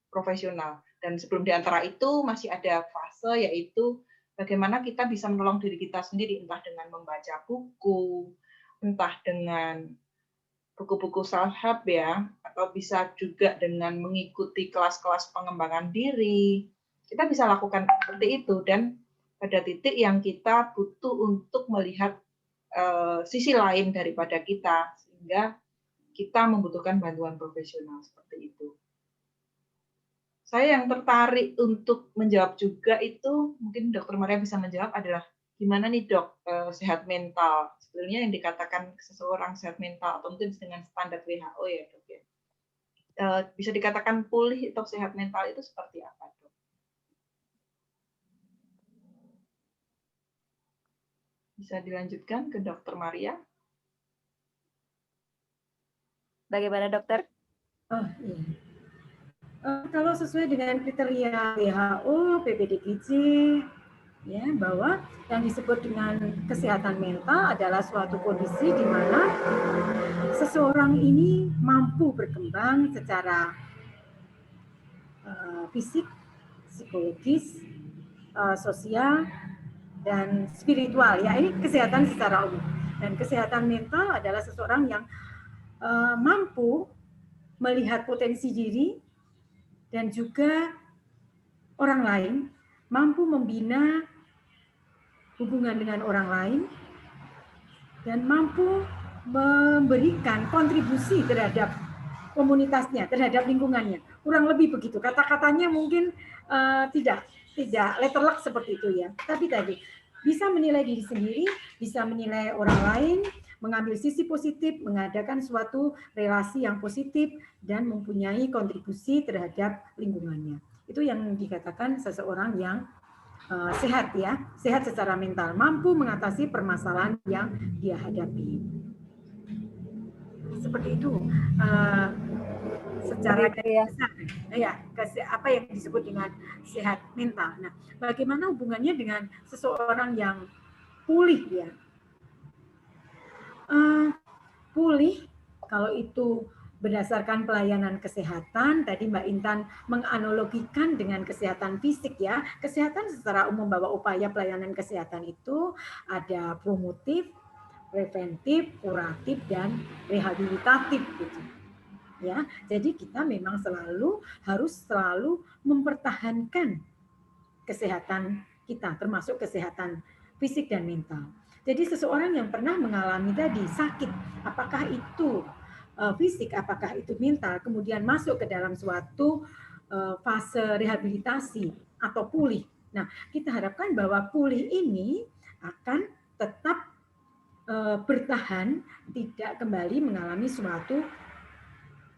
profesional. Dan sebelum diantara itu masih ada fase, yaitu bagaimana kita bisa menolong diri kita sendiri, entah dengan membaca buku, entah dengan buku-buku self-help ya, atau bisa juga dengan mengikuti kelas-kelas pengembangan diri. Kita bisa lakukan seperti itu, dan pada titik yang kita butuh untuk melihat sisi lain daripada kita, sehingga kita membutuhkan bantuan profesional seperti itu. Saya yang tertarik untuk menjawab juga itu, mungkin Dokter Maria bisa menjawab, adalah gimana nih dok sehat mental? Sebenarnya yang dikatakan seseorang sehat mental, atau mungkin dengan standar WHO ya dok ya, bisa dikatakan pulih atau sehat mental itu seperti apa dok? Bisa dilanjutkan ke Dokter Maria? Bagaimana dokter? Oh iya. Kalau sesuai dengan kriteria WHO, PBDGJ, ya, bahwa yang disebut dengan kesehatan mental adalah suatu kondisi di mana seseorang ini mampu berkembang secara fisik, psikologis, sosial, dan spiritual. Ya, ini kesehatan secara umum. Dan kesehatan mental adalah seseorang yang mampu melihat potensi diri dan juga orang lain, mampu membina hubungan dengan orang lain, dan mampu memberikan kontribusi terhadap komunitasnya, terhadap lingkungannya. Kurang lebih begitu. Kata-katanya mungkin tidak letterlock seperti itu ya. Tapi tadi bisa menilai diri sendiri, bisa menilai orang lain, mengambil sisi positif, mengadakan suatu relasi yang positif, dan mempunyai kontribusi terhadap lingkungannya. Itu yang dikatakan seseorang yang sehat ya, sehat secara mental, mampu mengatasi permasalahan yang dia hadapi. Seperti itu. Secara apa yang disebut dengan sehat mental. Nah, bagaimana hubungannya dengan seseorang yang pulih ya? Pulih kalau itu berdasarkan pelayanan kesehatan, tadi Mbak Intan menganalogikan dengan kesehatan fisik ya. Kesehatan secara umum bahwa upaya pelayanan kesehatan itu ada promotif, preventif, kuratif, dan rehabilitatif gitu. Ya, jadi kita memang harus selalu mempertahankan kesehatan kita, termasuk kesehatan fisik dan mental. Jadi seseorang yang pernah mengalami tadi sakit, apakah itu fisik, apakah itu mental, kemudian masuk ke dalam suatu fase rehabilitasi atau pulih. Nah, kita harapkan bahwa pulih ini akan tetap bertahan, tidak kembali mengalami suatu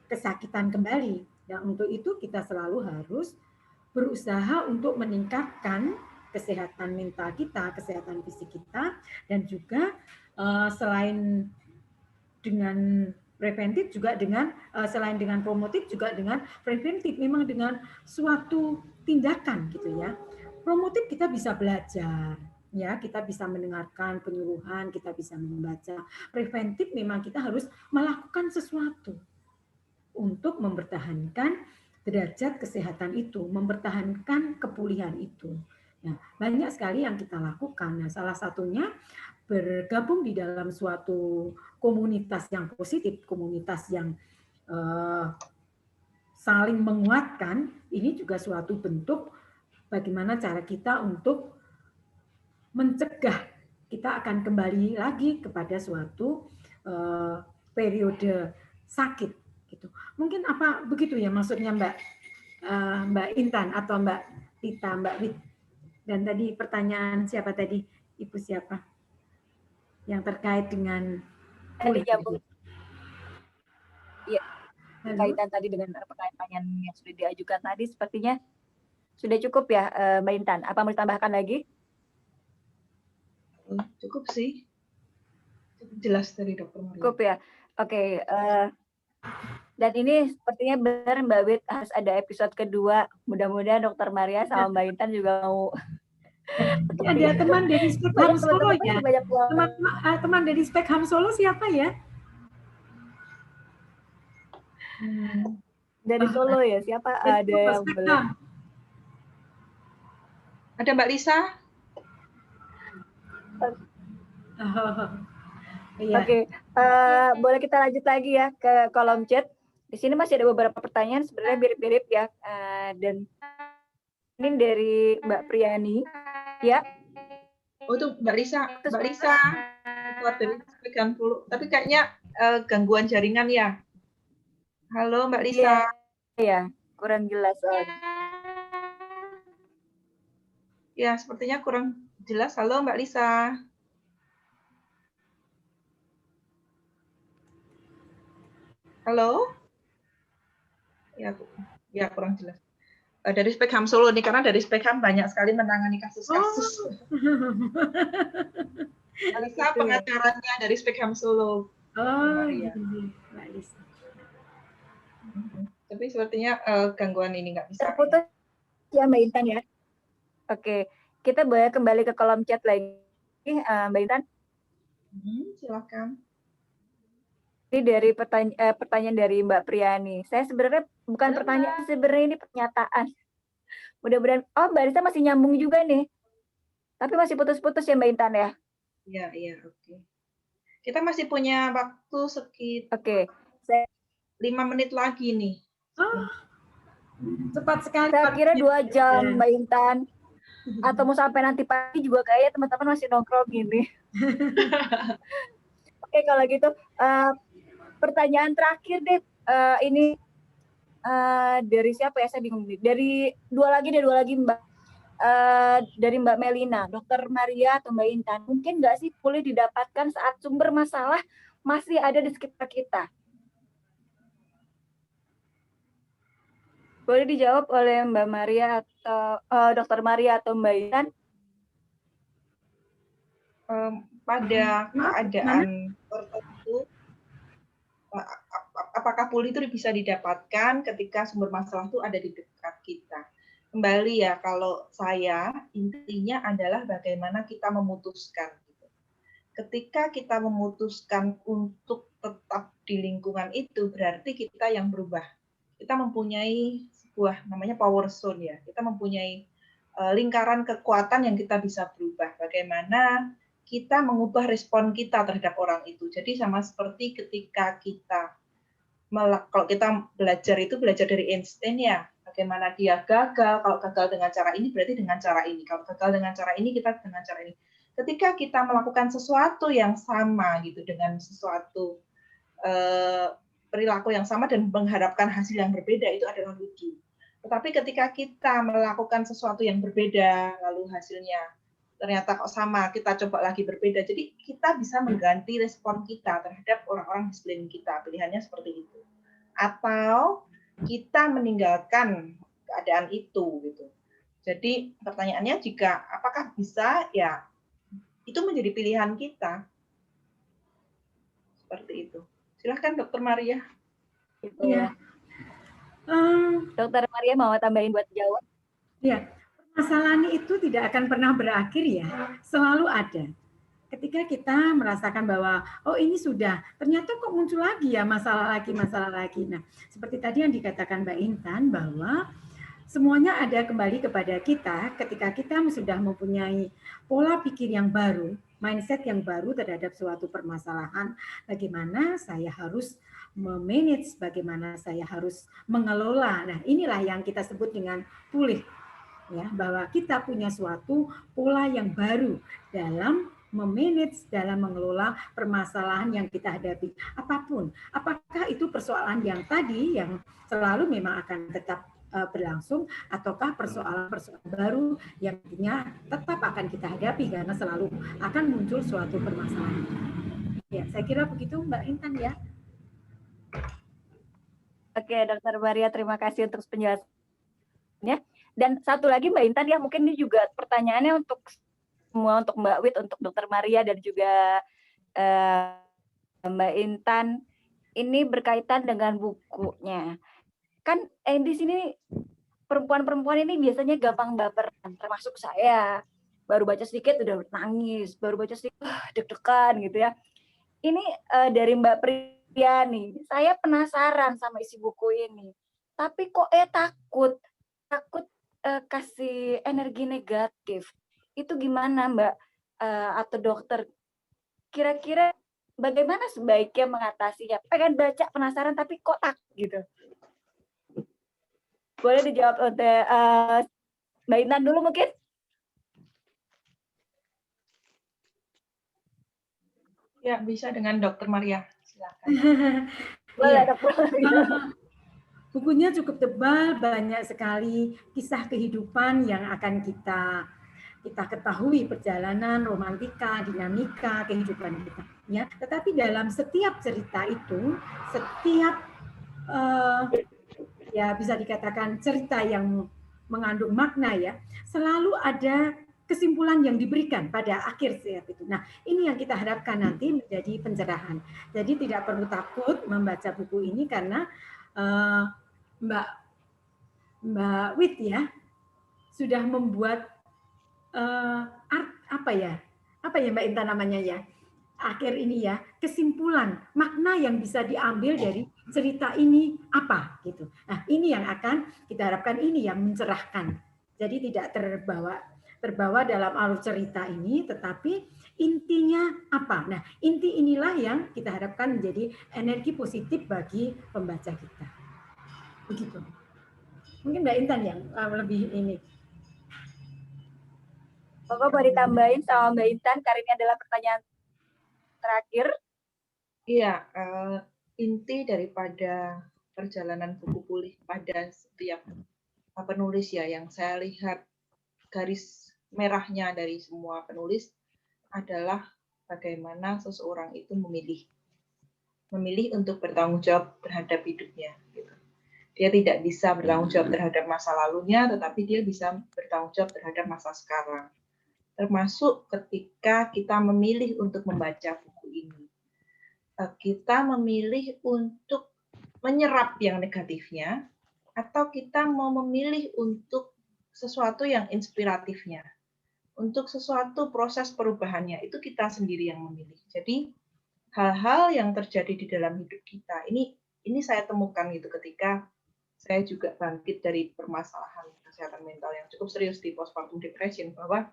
kesakitan kembali. Dan untuk itu kita selalu harus berusaha untuk meningkatkan kesehatan mental kita, kesehatan fisik kita, dan juga selain dengan preventif juga dengan selain dengan promotif juga dengan preventif, memang dengan suatu tindakan gitu ya. Promotif kita bisa belajar, ya kita bisa mendengarkan penyuluhan, kita bisa membaca. Preventif memang kita harus melakukan sesuatu untuk mempertahankan derajat kesehatan itu, mempertahankan kepulihan itu. Nah, banyak sekali yang kita lakukan. Nah, salah satunya bergabung di dalam suatu komunitas yang positif, komunitas yang saling menguatkan. Ini juga suatu bentuk bagaimana cara kita untuk mencegah kita akan kembali lagi kepada suatu periode sakit gitu. Mungkin apa begitu ya maksudnya Mbak Intan atau Mbak Tita, Mbak Wit. Dan tadi pertanyaan siapa tadi? Ibu siapa? Yang terkait dengan pulih. Iya. Berkaitan tadi dengan pertanyaan yang sudah diajukan tadi, sepertinya sudah cukup ya Mbak Intan. Apa mau ditambahkan lagi? Cukup sih. Cukup jelas dari Dokter Maria. Cukup ya. Oke. Dan ini sepertinya benar Mbak Wit harus ada episode kedua. Mudah-mudahan Dokter Maria sama Mbak Intan juga mau. Ada teman dari Spekham Solo ya. Teman dari Spekham Solo siapa ya? Dari Solo ya. Siapa ada yang belum? Ada Mbak Lisa? Oke, boleh kita lanjut lagi ya ke kolom chat. Di sini masih ada beberapa pertanyaan sebenarnya mirip-mirip ya. Dan ini dari Mbak Priyani, ya. Oh itu Mbak Lisa, keluar dari Spekham Solo. Tapi kayaknya gangguan jaringan ya. Halo Mbak Lisa. Iya, kurang jelas soalnya. Ya, sepertinya kurang jelas. Halo Mbak Lisa. Halo? Ya kurang jelas. Dari Spekham Solo nih, karena dari Spekham banyak sekali menangani kasus-kasus. Mbak Lisa pengacaranya dari Spekham Solo. Iya, Mbak Lisa. Tapi sepertinya gangguan ini nggak bisa. Terputus ya Mbak Intan ya. Oke, kita boleh kembali ke kolom chat lagi, Mbak Intan. Silakan. Ini dari pertanyaan dari Mbak Priyani. Saya sebenarnya bukan Halo, pertanyaan, sebenarnya ini pernyataan. Mudah-mudahan, Mbak Risa masih nyambung juga nih. Tapi masih putus-putus ya Mbak Intan ya? Iya, oke. Kita masih punya waktu sekitar Oke. 5 menit lagi nih. Oh, cepat sekali. Saya kira 2 jam Mbak Intan. Atau mau sampai nanti pagi juga kayaknya teman-teman masih nongkrong gini. Oke, kalau gitu pertanyaan terakhir deh, ini dari siapa ya, saya bingung nih. Dari dua lagi Mbak. Dari Mbak Melina, Dokter Maria atau Mbak Intan, mungkin nggak sih pulih didapatkan saat sumber masalah masih ada di sekitar kita? Boleh dijawab oleh Mbak Maria atau Dokter Maria atau Mbak Intan? Pada keadaan tertentu, apakah pulih itu bisa didapatkan ketika sumber masalah itu ada di dekat kita? Kembali ya, kalau saya intinya adalah bagaimana kita memutuskan. Ketika kita memutuskan untuk tetap di lingkungan itu, berarti kita yang berubah. Kita mempunyai sebuah namanya power zone ya. Kita mempunyai lingkaran kekuatan yang kita bisa berubah. Bagaimana kita mengubah respon kita terhadap orang itu. Jadi sama seperti ketika kita kalau kita belajar itu belajar dari Einstein ya. Bagaimana dia gagal, kalau gagal dengan cara ini berarti dengan cara ini. Kalau gagal dengan cara ini kita dengan cara ini. Ketika kita melakukan sesuatu yang sama gitu dengan sesuatu perilaku yang sama dan mengharapkan hasil yang berbeda, itu adalah lucu. Tetapi ketika kita melakukan sesuatu yang berbeda lalu hasilnya ternyata kok sama, kita coba lagi berbeda. Jadi kita bisa mengganti respon kita terhadap orang-orang di sekeliling kita. Pilihannya seperti itu. Atau kita meninggalkan keadaan itu gitu. Jadi pertanyaannya jika apakah bisa, ya itu menjadi pilihan kita. Seperti itu. Silahkan Dokter Maria. Gitu ya. Dokter Maria mau tambahin buat jawab? Ya, permasalahan itu tidak akan pernah berakhir ya, selalu ada. Ketika kita merasakan bahwa, oh ini sudah, ternyata kok muncul lagi ya masalah lagi. Nah, seperti tadi yang dikatakan Mbak Intan bahwa semuanya ada kembali kepada kita ketika kita sudah mempunyai pola pikir yang baru, mindset yang baru terhadap suatu permasalahan, bagaimana saya harus memanage, bagaimana saya harus mengelola. Nah, inilah yang kita sebut dengan pulih. Ya, bahwa kita punya suatu pola yang baru dalam memanage, dalam mengelola permasalahan yang kita hadapi. Apapun, apakah itu persoalan yang tadi yang selalu memang akan tetap berlangsung, ataukah persoalan-persoalan baru yang tentunya tetap akan kita hadapi karena selalu akan muncul suatu permasalahan. Ya, saya kira begitu Mbak Intan ya. Oke, Dokter Maria, terima kasih untuk penjelasannya. Dan satu lagi Mbak Intan ya, mungkin ini juga pertanyaannya untuk semua, untuk Mbak Wit, untuk Dokter Maria dan juga Mbak Intan. Ini berkaitan dengan bukunya. Kan di sini perempuan-perempuan ini biasanya gampang baperan, termasuk saya. Baru baca sedikit udah nangis, baru baca sedikit deg-degan gitu ya. Ini dari Mbak Priyani, saya penasaran sama isi buku ini. Tapi kok takut kasih energi negatif. Itu gimana Mbak atau dokter? Kira-kira bagaimana sebaiknya mengatasinya? Pengen baca, penasaran, tapi kok takut gitu. Boleh dijawab oleh Mbak Intan dulu mungkin? Ya, bisa dengan Dokter Maria. Silakan. Boleh, Iya. Dokter. Bukunya cukup tebal, banyak sekali kisah kehidupan yang akan kita ketahui, perjalanan, romantika, dinamika kehidupan kita. Ya, tetapi dalam setiap cerita itu, setiap ya bisa dikatakan cerita yang mengandung makna ya, selalu ada kesimpulan yang diberikan pada akhir setiap itu. Nah, ini yang kita harapkan nanti menjadi pencerahan. Jadi tidak perlu takut membaca buku ini karena Mbak Wit ya sudah membuat apa ya Mbak Intan namanya ya, akhir ini ya, kesimpulan makna yang bisa diambil dari cerita ini apa gitu. Nah ini yang akan kita harapkan, ini yang mencerahkan. Jadi tidak terbawa dalam alur cerita ini, tetapi intinya apa. Nah inti inilah yang kita harapkan menjadi energi positif bagi pembaca kita. Begitu. Mungkin Mbak Intan yang lebih ini. Pokoknya boleh ditambahin sama Mbak Intan, karena ini adalah pertanyaan terakhir. Iya, inti daripada perjalanan buku pulih pada setiap penulis ya, yang saya lihat garis merahnya dari semua penulis adalah bagaimana seseorang itu memilih untuk bertanggung jawab terhadap hidupnya. Gitu. Dia tidak bisa bertanggung jawab terhadap masa lalunya, tetapi dia bisa bertanggung jawab terhadap masa sekarang. Termasuk ketika kita memilih untuk membaca buku ini. Kita memilih untuk menyerap yang negatifnya, atau kita mau memilih untuk sesuatu yang inspiratifnya, untuk sesuatu proses perubahannya, itu kita sendiri yang memilih. Jadi hal-hal yang terjadi di dalam hidup kita, ini saya temukan gitu ketika saya juga bangkit dari permasalahan kesehatan mental yang cukup serius di postpartum depression, bahwa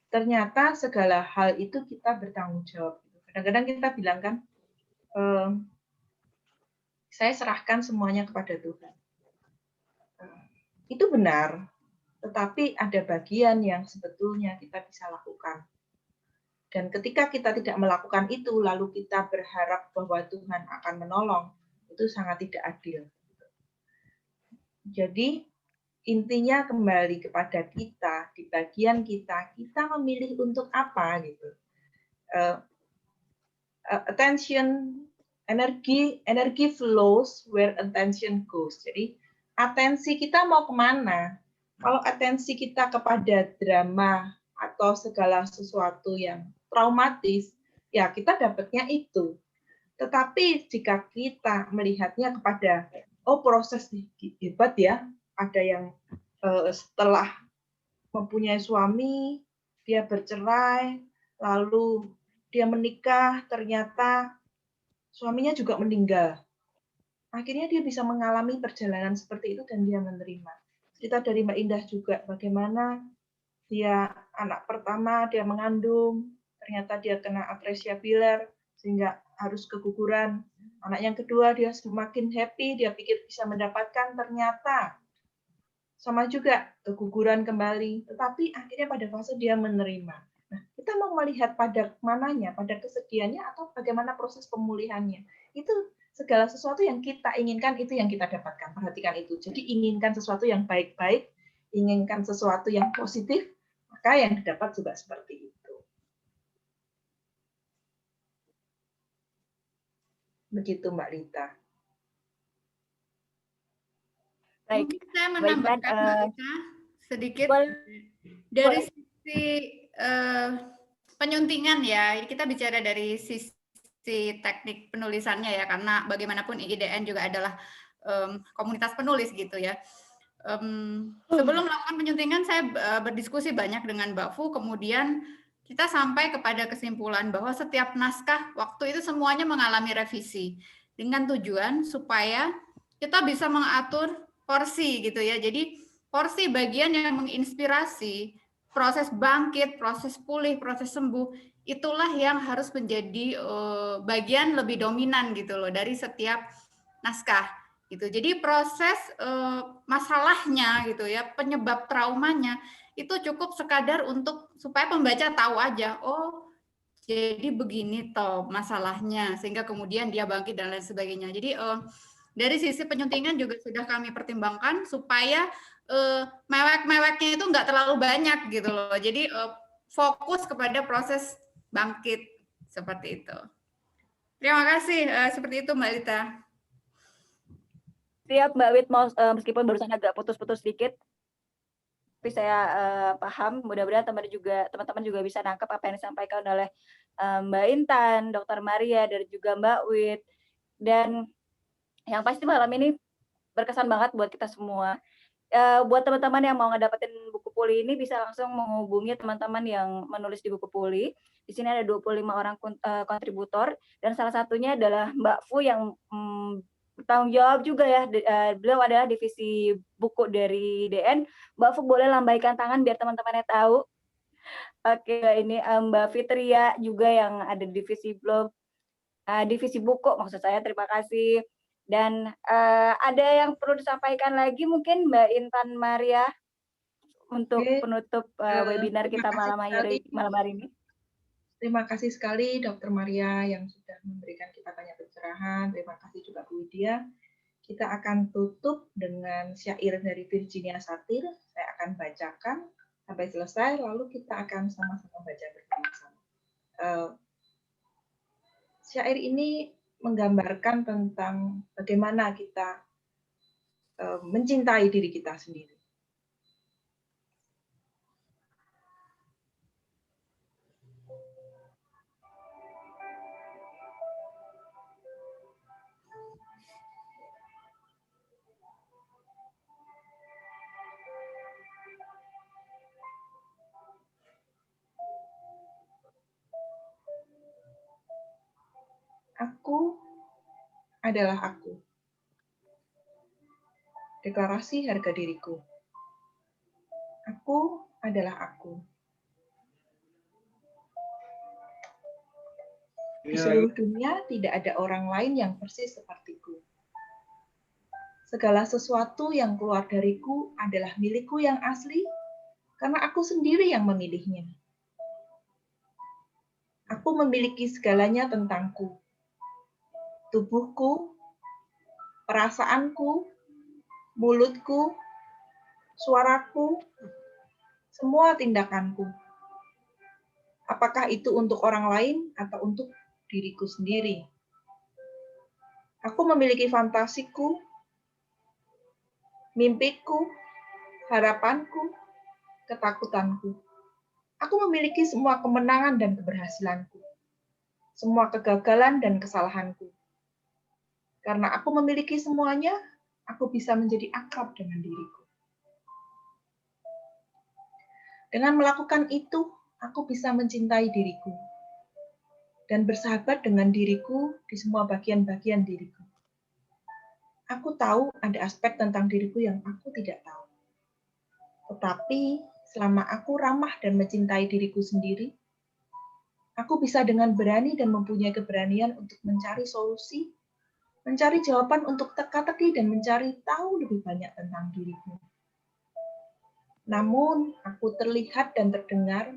ternyata segala hal itu kita bertanggung jawab. Kadang-kadang kita bilang kan, saya serahkan semuanya kepada Tuhan. Itu benar, tetapi ada bagian yang sebetulnya kita bisa lakukan. Dan ketika kita tidak melakukan itu, lalu kita berharap bahwa Tuhan akan menolong, itu sangat tidak adil. Jadi, intinya kembali kepada kita, di bagian kita memilih untuk apa gitu. Attention, energi flows where attention goes. Jadi, atensi kita mau kemana? Kalau atensi kita kepada drama atau segala sesuatu yang traumatis, ya kita dapatnya itu. Tetapi jika kita melihatnya kepada, proses hebat ya, ada yang setelah mempunyai suami, dia bercerai, lalu dia menikah, ternyata suaminya juga meninggal. Akhirnya dia bisa mengalami perjalanan seperti itu dan dia menerima. Cerita dari Mbak Indah juga, bagaimana dia anak pertama, dia mengandung, ternyata dia kena atresia pilar, sehingga harus keguguran. Anak yang kedua, dia semakin happy, dia pikir bisa mendapatkan, ternyata sama juga keguguran kembali. Tetapi akhirnya pada fase dia menerima. Nah, kita mau melihat pada mananya, pada kesedihannya, atau bagaimana proses pemulihannya. Itu segala sesuatu yang kita inginkan, itu yang kita dapatkan. Perhatikan itu. Jadi inginkan sesuatu yang baik-baik, inginkan sesuatu yang positif, maka yang didapat juga seperti itu. Begitu Mbak Lita. Baik. Mungkin saya menambahkan Mbak Lita sedikit dari sisi penyuntingan ya. Kita bicara dari sisi teknik penulisannya ya, karena bagaimanapun IIDN juga adalah komunitas penulis gitu ya. Sebelum melakukan penyuntingan, saya berdiskusi banyak dengan Mbak Fu, kemudian kita sampai kepada kesimpulan bahwa setiap naskah waktu itu semuanya mengalami revisi dengan tujuan supaya kita bisa mengatur porsi gitu ya. Jadi porsi bagian yang menginspirasi proses bangkit, proses pulih, proses sembuh, itulah yang harus menjadi bagian lebih dominan gitu loh dari setiap naskah gitu. Jadi proses masalahnya gitu ya, penyebab traumanya itu cukup sekadar untuk supaya pembaca tahu aja, oh jadi begini toh masalahnya, sehingga kemudian dia bangkit dan lain sebagainya. Jadi dari sisi penyuntingan juga sudah kami pertimbangkan supaya mewek-meweknya itu nggak terlalu banyak gitu loh. Jadi fokus kepada proses bangkit seperti itu. Terima kasih. Seperti itu Mbak Lita. Siap Mbak Wit, meskipun barusan agak putus-putus sedikit, tapi saya paham. Mudah-mudahan teman-teman juga bisa nangkep apa yang disampaikan oleh Mbak Intan, Dr. Maria, dan juga Mbak Wit. Dan yang pasti malam ini berkesan banget buat kita semua. Buat teman-teman yang mau ngedapetin buku Puli ini bisa langsung menghubungi teman-teman yang menulis di Buku Puli. Di sini ada 25 orang kontributor dan salah satunya adalah Mbak Fu yang bertanggung jawab juga ya. Beliau adalah divisi buku dari DN. Mbak Fu boleh lambaikan tangan biar teman-temannya tahu. Oke, ini Mbak Fitria juga yang ada di divisi buku maksud saya. Terima kasih. Dan ada yang perlu disampaikan lagi mungkin Mbak Intan Maria untuk penutup webinar kita malam hari ini. Terima kasih sekali Dr. Maria yang sudah memberikan kita banyak pencerahan. Terima kasih juga Bu Widya. Kita akan tutup dengan syair dari Virginia Satir. Saya akan bacakan sampai selesai, lalu kita akan sama-sama baca bersama-sama. Syair ini menggambarkan tentang bagaimana kita mencintai diri kita sendiri. Aku adalah aku. Deklarasi harga diriku. Aku adalah aku. Di seluruh dunia tidak ada orang lain yang persis sepertiku. Segala sesuatu yang keluar dariku adalah milikku yang asli, karena aku sendiri yang memilihnya. Aku memiliki segalanya tentangku. Tubuhku, perasaanku, mulutku, suaraku, semua tindakanku. Apakah itu untuk orang lain atau untuk diriku sendiri? Aku memiliki fantasiku, mimpiku, harapanku, ketakutanku. Aku memiliki semua kemenangan dan keberhasilanku, semua kegagalan dan kesalahanku. Karena aku memiliki semuanya, aku bisa menjadi akrab dengan diriku. Dengan melakukan itu, aku bisa mencintai diriku dan bersahabat dengan diriku di semua bagian-bagian diriku. Aku tahu ada aspek tentang diriku yang aku tidak tahu. Tetapi selama aku ramah dan mencintai diriku sendiri, aku bisa dengan berani dan mempunyai keberanian untuk mencari solusi, mencari jawaban untuk teka-teki dan mencari tahu lebih banyak tentang diriku. Namun, aku terlihat dan terdengar,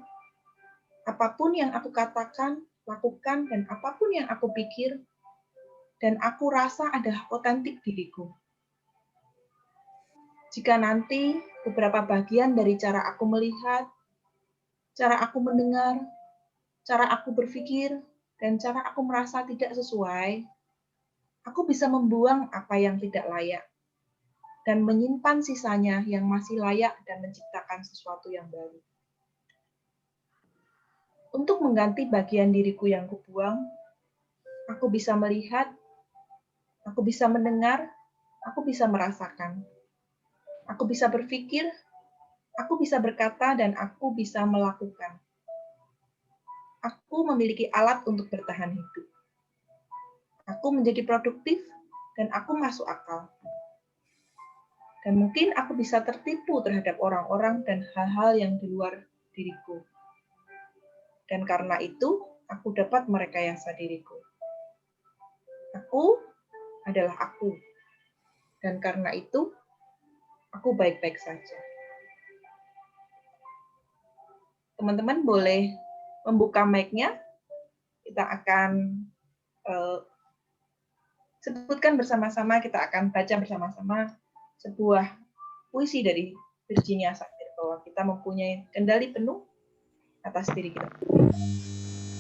apapun yang aku katakan, lakukan, dan apapun yang aku pikir, dan aku rasa adalah otentik diriku. Jika nanti beberapa bagian dari cara aku melihat, cara aku mendengar, cara aku berpikir, dan cara aku merasa tidak sesuai, aku bisa membuang apa yang tidak layak dan menyimpan sisanya yang masih layak dan menciptakan sesuatu yang baru. Untuk mengganti bagian diriku yang kubuang, aku bisa melihat, aku bisa mendengar, aku bisa merasakan. Aku bisa berpikir, aku bisa berkata, dan aku bisa melakukan. Aku memiliki alat untuk bertahan hidup. Aku menjadi produktif, dan aku masuk akal. Dan mungkin aku bisa tertipu terhadap orang-orang dan hal-hal yang di luar diriku. Dan karena itu, aku dapat merekayasa diriku. Aku adalah aku. Dan karena itu, aku baik-baik saja. Teman-teman boleh membuka mic-nya. Kita akan sebutkan bersama-sama, kita akan baca bersama-sama sebuah puisi dari Virginia Satir, bahwa kita mempunyai kendali penuh atas diri kita.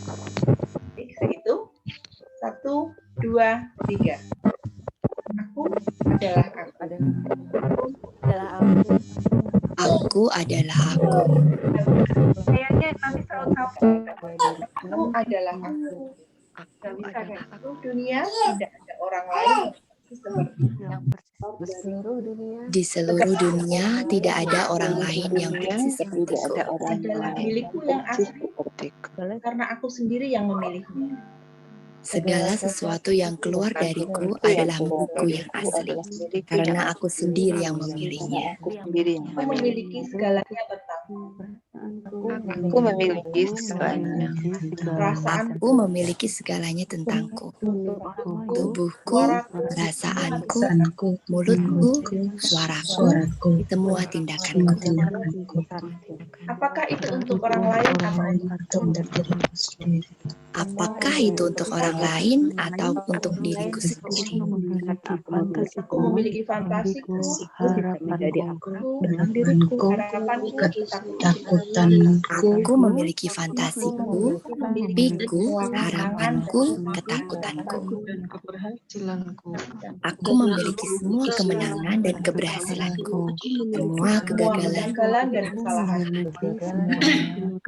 Oke, itu 1, 2, 3. Aku adalah aku. Aku adalah aku. Kayaknya nanti tahu-tahu. Aku adalah aku. Dalam dunia tidak ada orang lain seperti Di seluruh dunia tidak ada orang lain yang persis sepertiku. adalah milikku yang asli karena aku sendiri yang memilihnya. Segala sesuatu yang keluar dariku adalah milikku yang asli, karena aku sendiri yang memilihnya. Aku memiliki segalanya tentangku. Aku memiliki segalanya. Perasaanku, Aku memiliki segalanya tentangku. Tubuhku, perasaanku, mulutku, suaraku, semua tindakanku. apakah itu untuk orang lain atau untuk diriku sendiri? Apakah itu untuk orang lain atau untuk diriku sendiri? Aku memiliki fantasiku, harapanku, ketakutanku. Aku memiliki fantasiku, mimpiku, harapanku, ketakutanku. Aku memiliki semua kemenangan dan keberhasilanku, semua kegagalan. Kegagalan dan kesalahanku.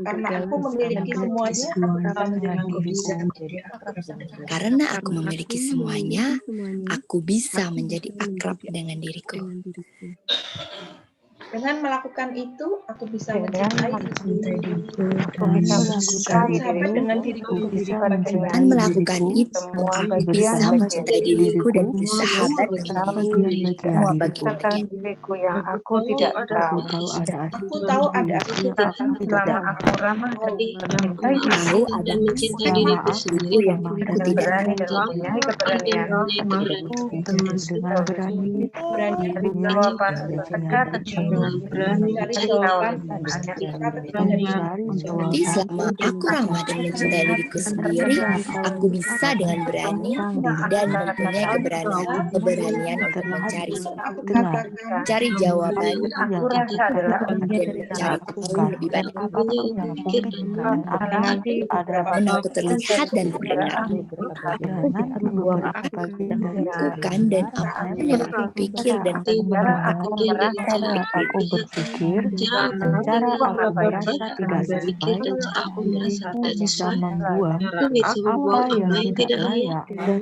Karena aku memiliki semuanya, aku bisa menjadi akrab dengan diriku. Karena aku memiliki semuanya, aku bisa menjadi akrab dengan diriku. Dengan melakukan itu, aku bisa mencintai diriku. Sampai Dengan diriku sendiri. Dengan melakukan itu, aku bisa mencintai diriku dan bersahabat dengan diriku. Semua bagian diriku yang aku tidak tahu. Aku tahu ada Selama aku ramah dan mencintai Tahu ada diriku diriku yang aku tidak berani dan mempunyai keberanian dengan berani dari jawaban mereka dari jawaban Tapi selama aku ramah dan mencintai diriku sendiri, aku bisa dengan berani dan mempunyai keberanian untuk mencari jawaban aku rasa adalah dan mencari tahu lebih banyak. Dan aku terlihat dan berdengar. Aku melakukan dan apapun yang aku pikir dan aku berpikir dan cara aku merasa tidak sesuai, bisa membuang apa yang tidak layak dan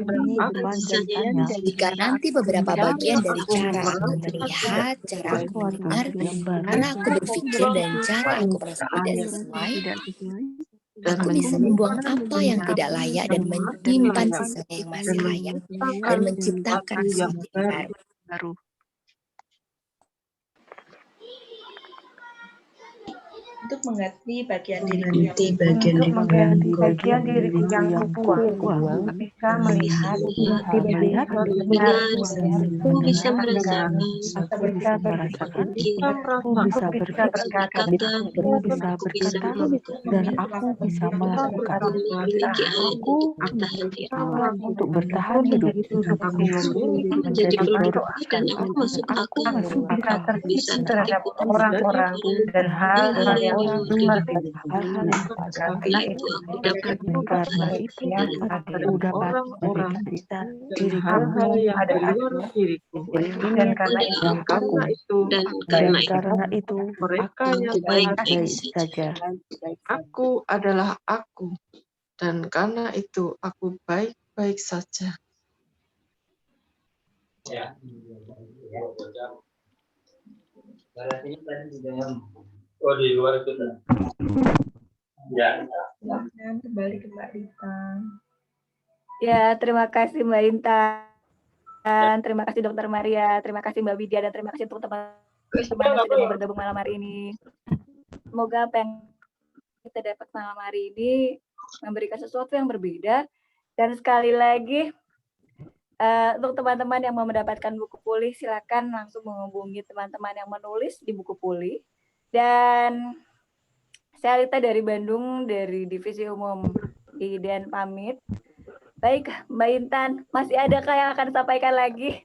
melanjutkannya. Jika nanti beberapa bagian dari cara aku melihat, cara aku mendengar, cara aku berpikir dan cara aku merasa tidak sesuai, aku bisa membuang apa yang tidak layak dan menyimpan sisanya yang masih layak dan menciptakan sesuatu yang baru. untuk mengganti bagian diriku yang kuat, bisa melihat aku bisa merasakan, aku bisa berkata, aku bisa berkata, dan aku bisa melakukan. Aku untuk bertahan hidup, aku menjadi produktif dan aku masuk akal bisa terhadap orang-orang dan hal-hal yang karena itu aku dapat mencerita diriku ada diriku dan karena itu mereka yang baik-baik saja. Aku adalah aku, dan karena itu aku baik-baik saja. Oh, di luar itu. Ya. Kembali ke Mbak Rita. Ya, terima kasih Mbak Intan, terima kasih Dokter Maria, terima kasih Mbak Widya, dan terima kasih untuk teman-teman yang sudah bergabung malam hari ini. Semoga apa yang kita dapat malam hari ini memberikan sesuatu yang berbeda. Dan sekali lagi, untuk teman-teman yang mau mendapatkan buku pulih, silakan langsung menghubungi teman-teman yang menulis di buku pulih. Dan saya Rita dari Bandung, dari Divisi Umum IDN pamit. Baik, Mbak Intan, masih adakah yang akan disampaikan lagi?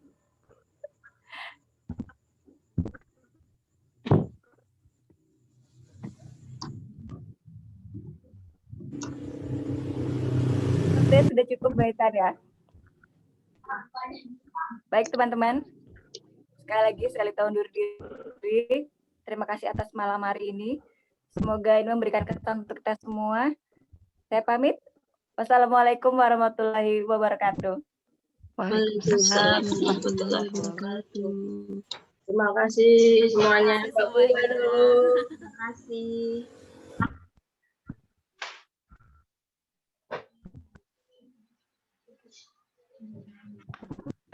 Sudah cukup Mbak Intan ya. Baik teman-teman, sekali lagi saya Rita undur diri. Terima kasih atas malam hari ini. Semoga ini memberikan kesan untuk kita semua. Saya pamit. Wassalamualaikum warahmatullahi wabarakatuh. Waalaikumsalam warahmatullahi wabarakatuh. Terima kasih semuanya. Terima kasih semuanya. Terima kasih.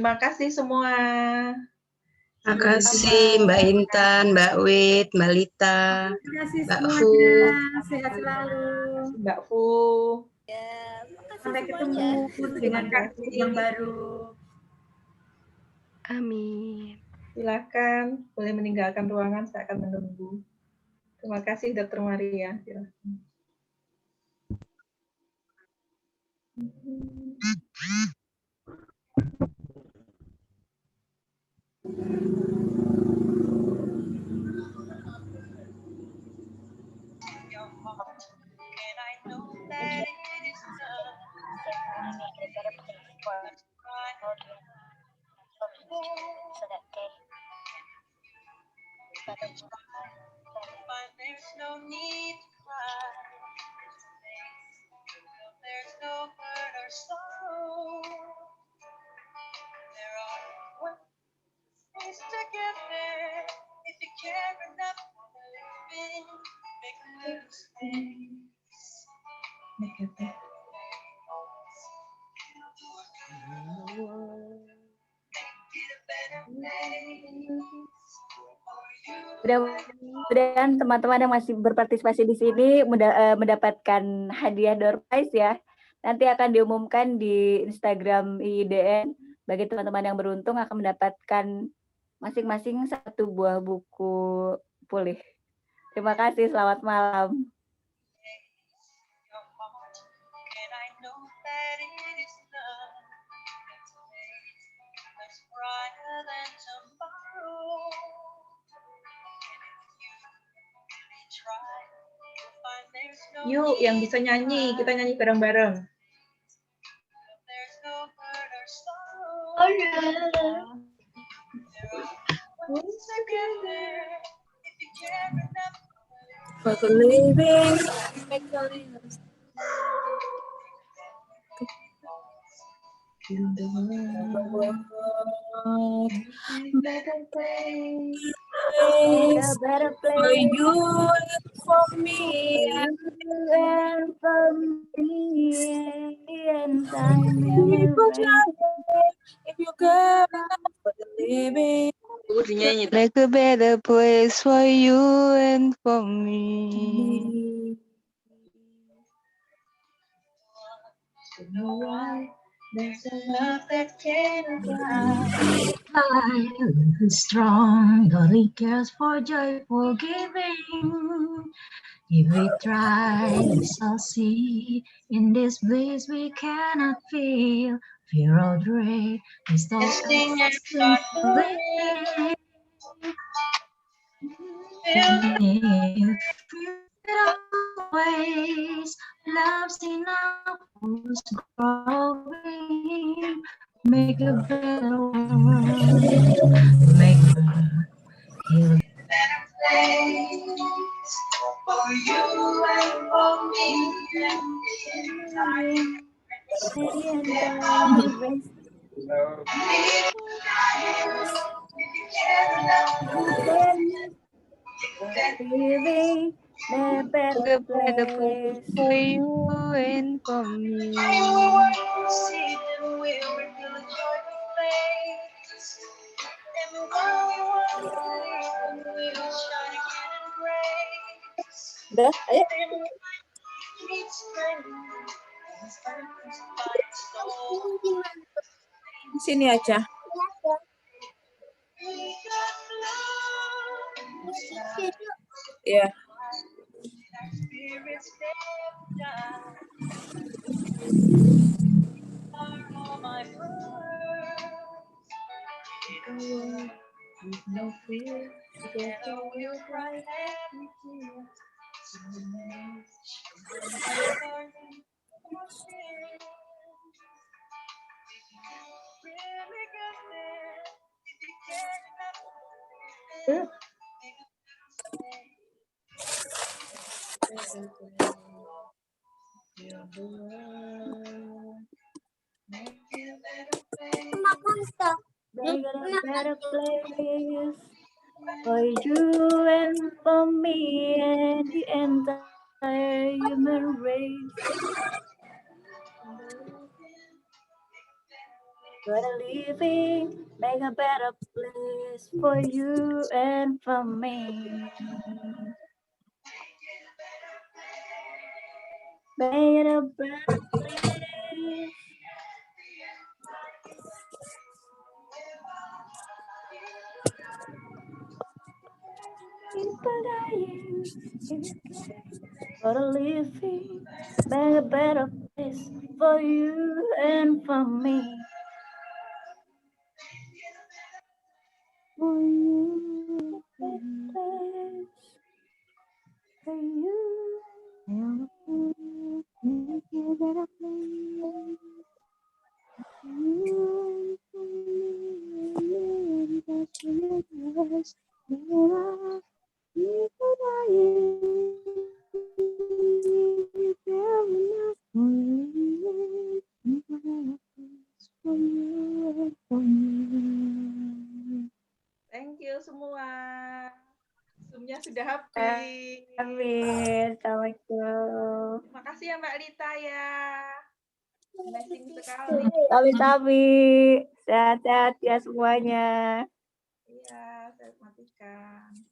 Terima kasih semua. Terima kasih Mbak Intan, Mbak Wit, Mbak Lita, Terima kasih Mbak semuanya. Fu. Sehat selalu. Mbak Fu. Ya, makasih Sampai semuanya. ketemu dengan kasus yang baru. Amin. Silakan, boleh meninggalkan ruangan, saya akan menunggu. Terima kasih Dr. Maria. Silakan. Mudah-mudahan teman-teman yang masih berpartisipasi di sini mendapatkan hadiah door prize ya. Nanti akan diumumkan di Instagram IIDN. Bagi teman-teman yang beruntung akan mendapatkan masing-masing 1 buah buku pulih. Terima kasih, selamat malam. Yuk, yang bisa nyanyi, kita nyanyi bareng-bareng. For the living. In the world, better place, A better for place you and for me. and for me and time never If you care enough for the living, make a better place for you and for me. To know why there's a love that can't lie. Life is strong, God He cares for joyful giving. If we try, we shall see. In this bliss we cannot feel. Fear or dread, we stop Sing and us start to live. If we always love's in our hearts growing, make a better world, make a heal. better place for you and for me and time. living a better place. For you and for me. Udah, ayo. Di sini aja. Ya. No fear, together we'll cry every tear. Make it a better place. Make it a better place for you and for me and the entire human race. But a living, make a better place for you and for me. Make it a better place. People dying, for a living, make a better place for you and for me. For you, place for you. Make it a better place. You and us, people dying. Thank you semua. Zoom-nya sudah habis. Assalamualaikum. Terima kasih ya Mbak Lita ya. Amazing sekali. Sabi, sehat-sehat ya semuanya. Iya, saya matikan.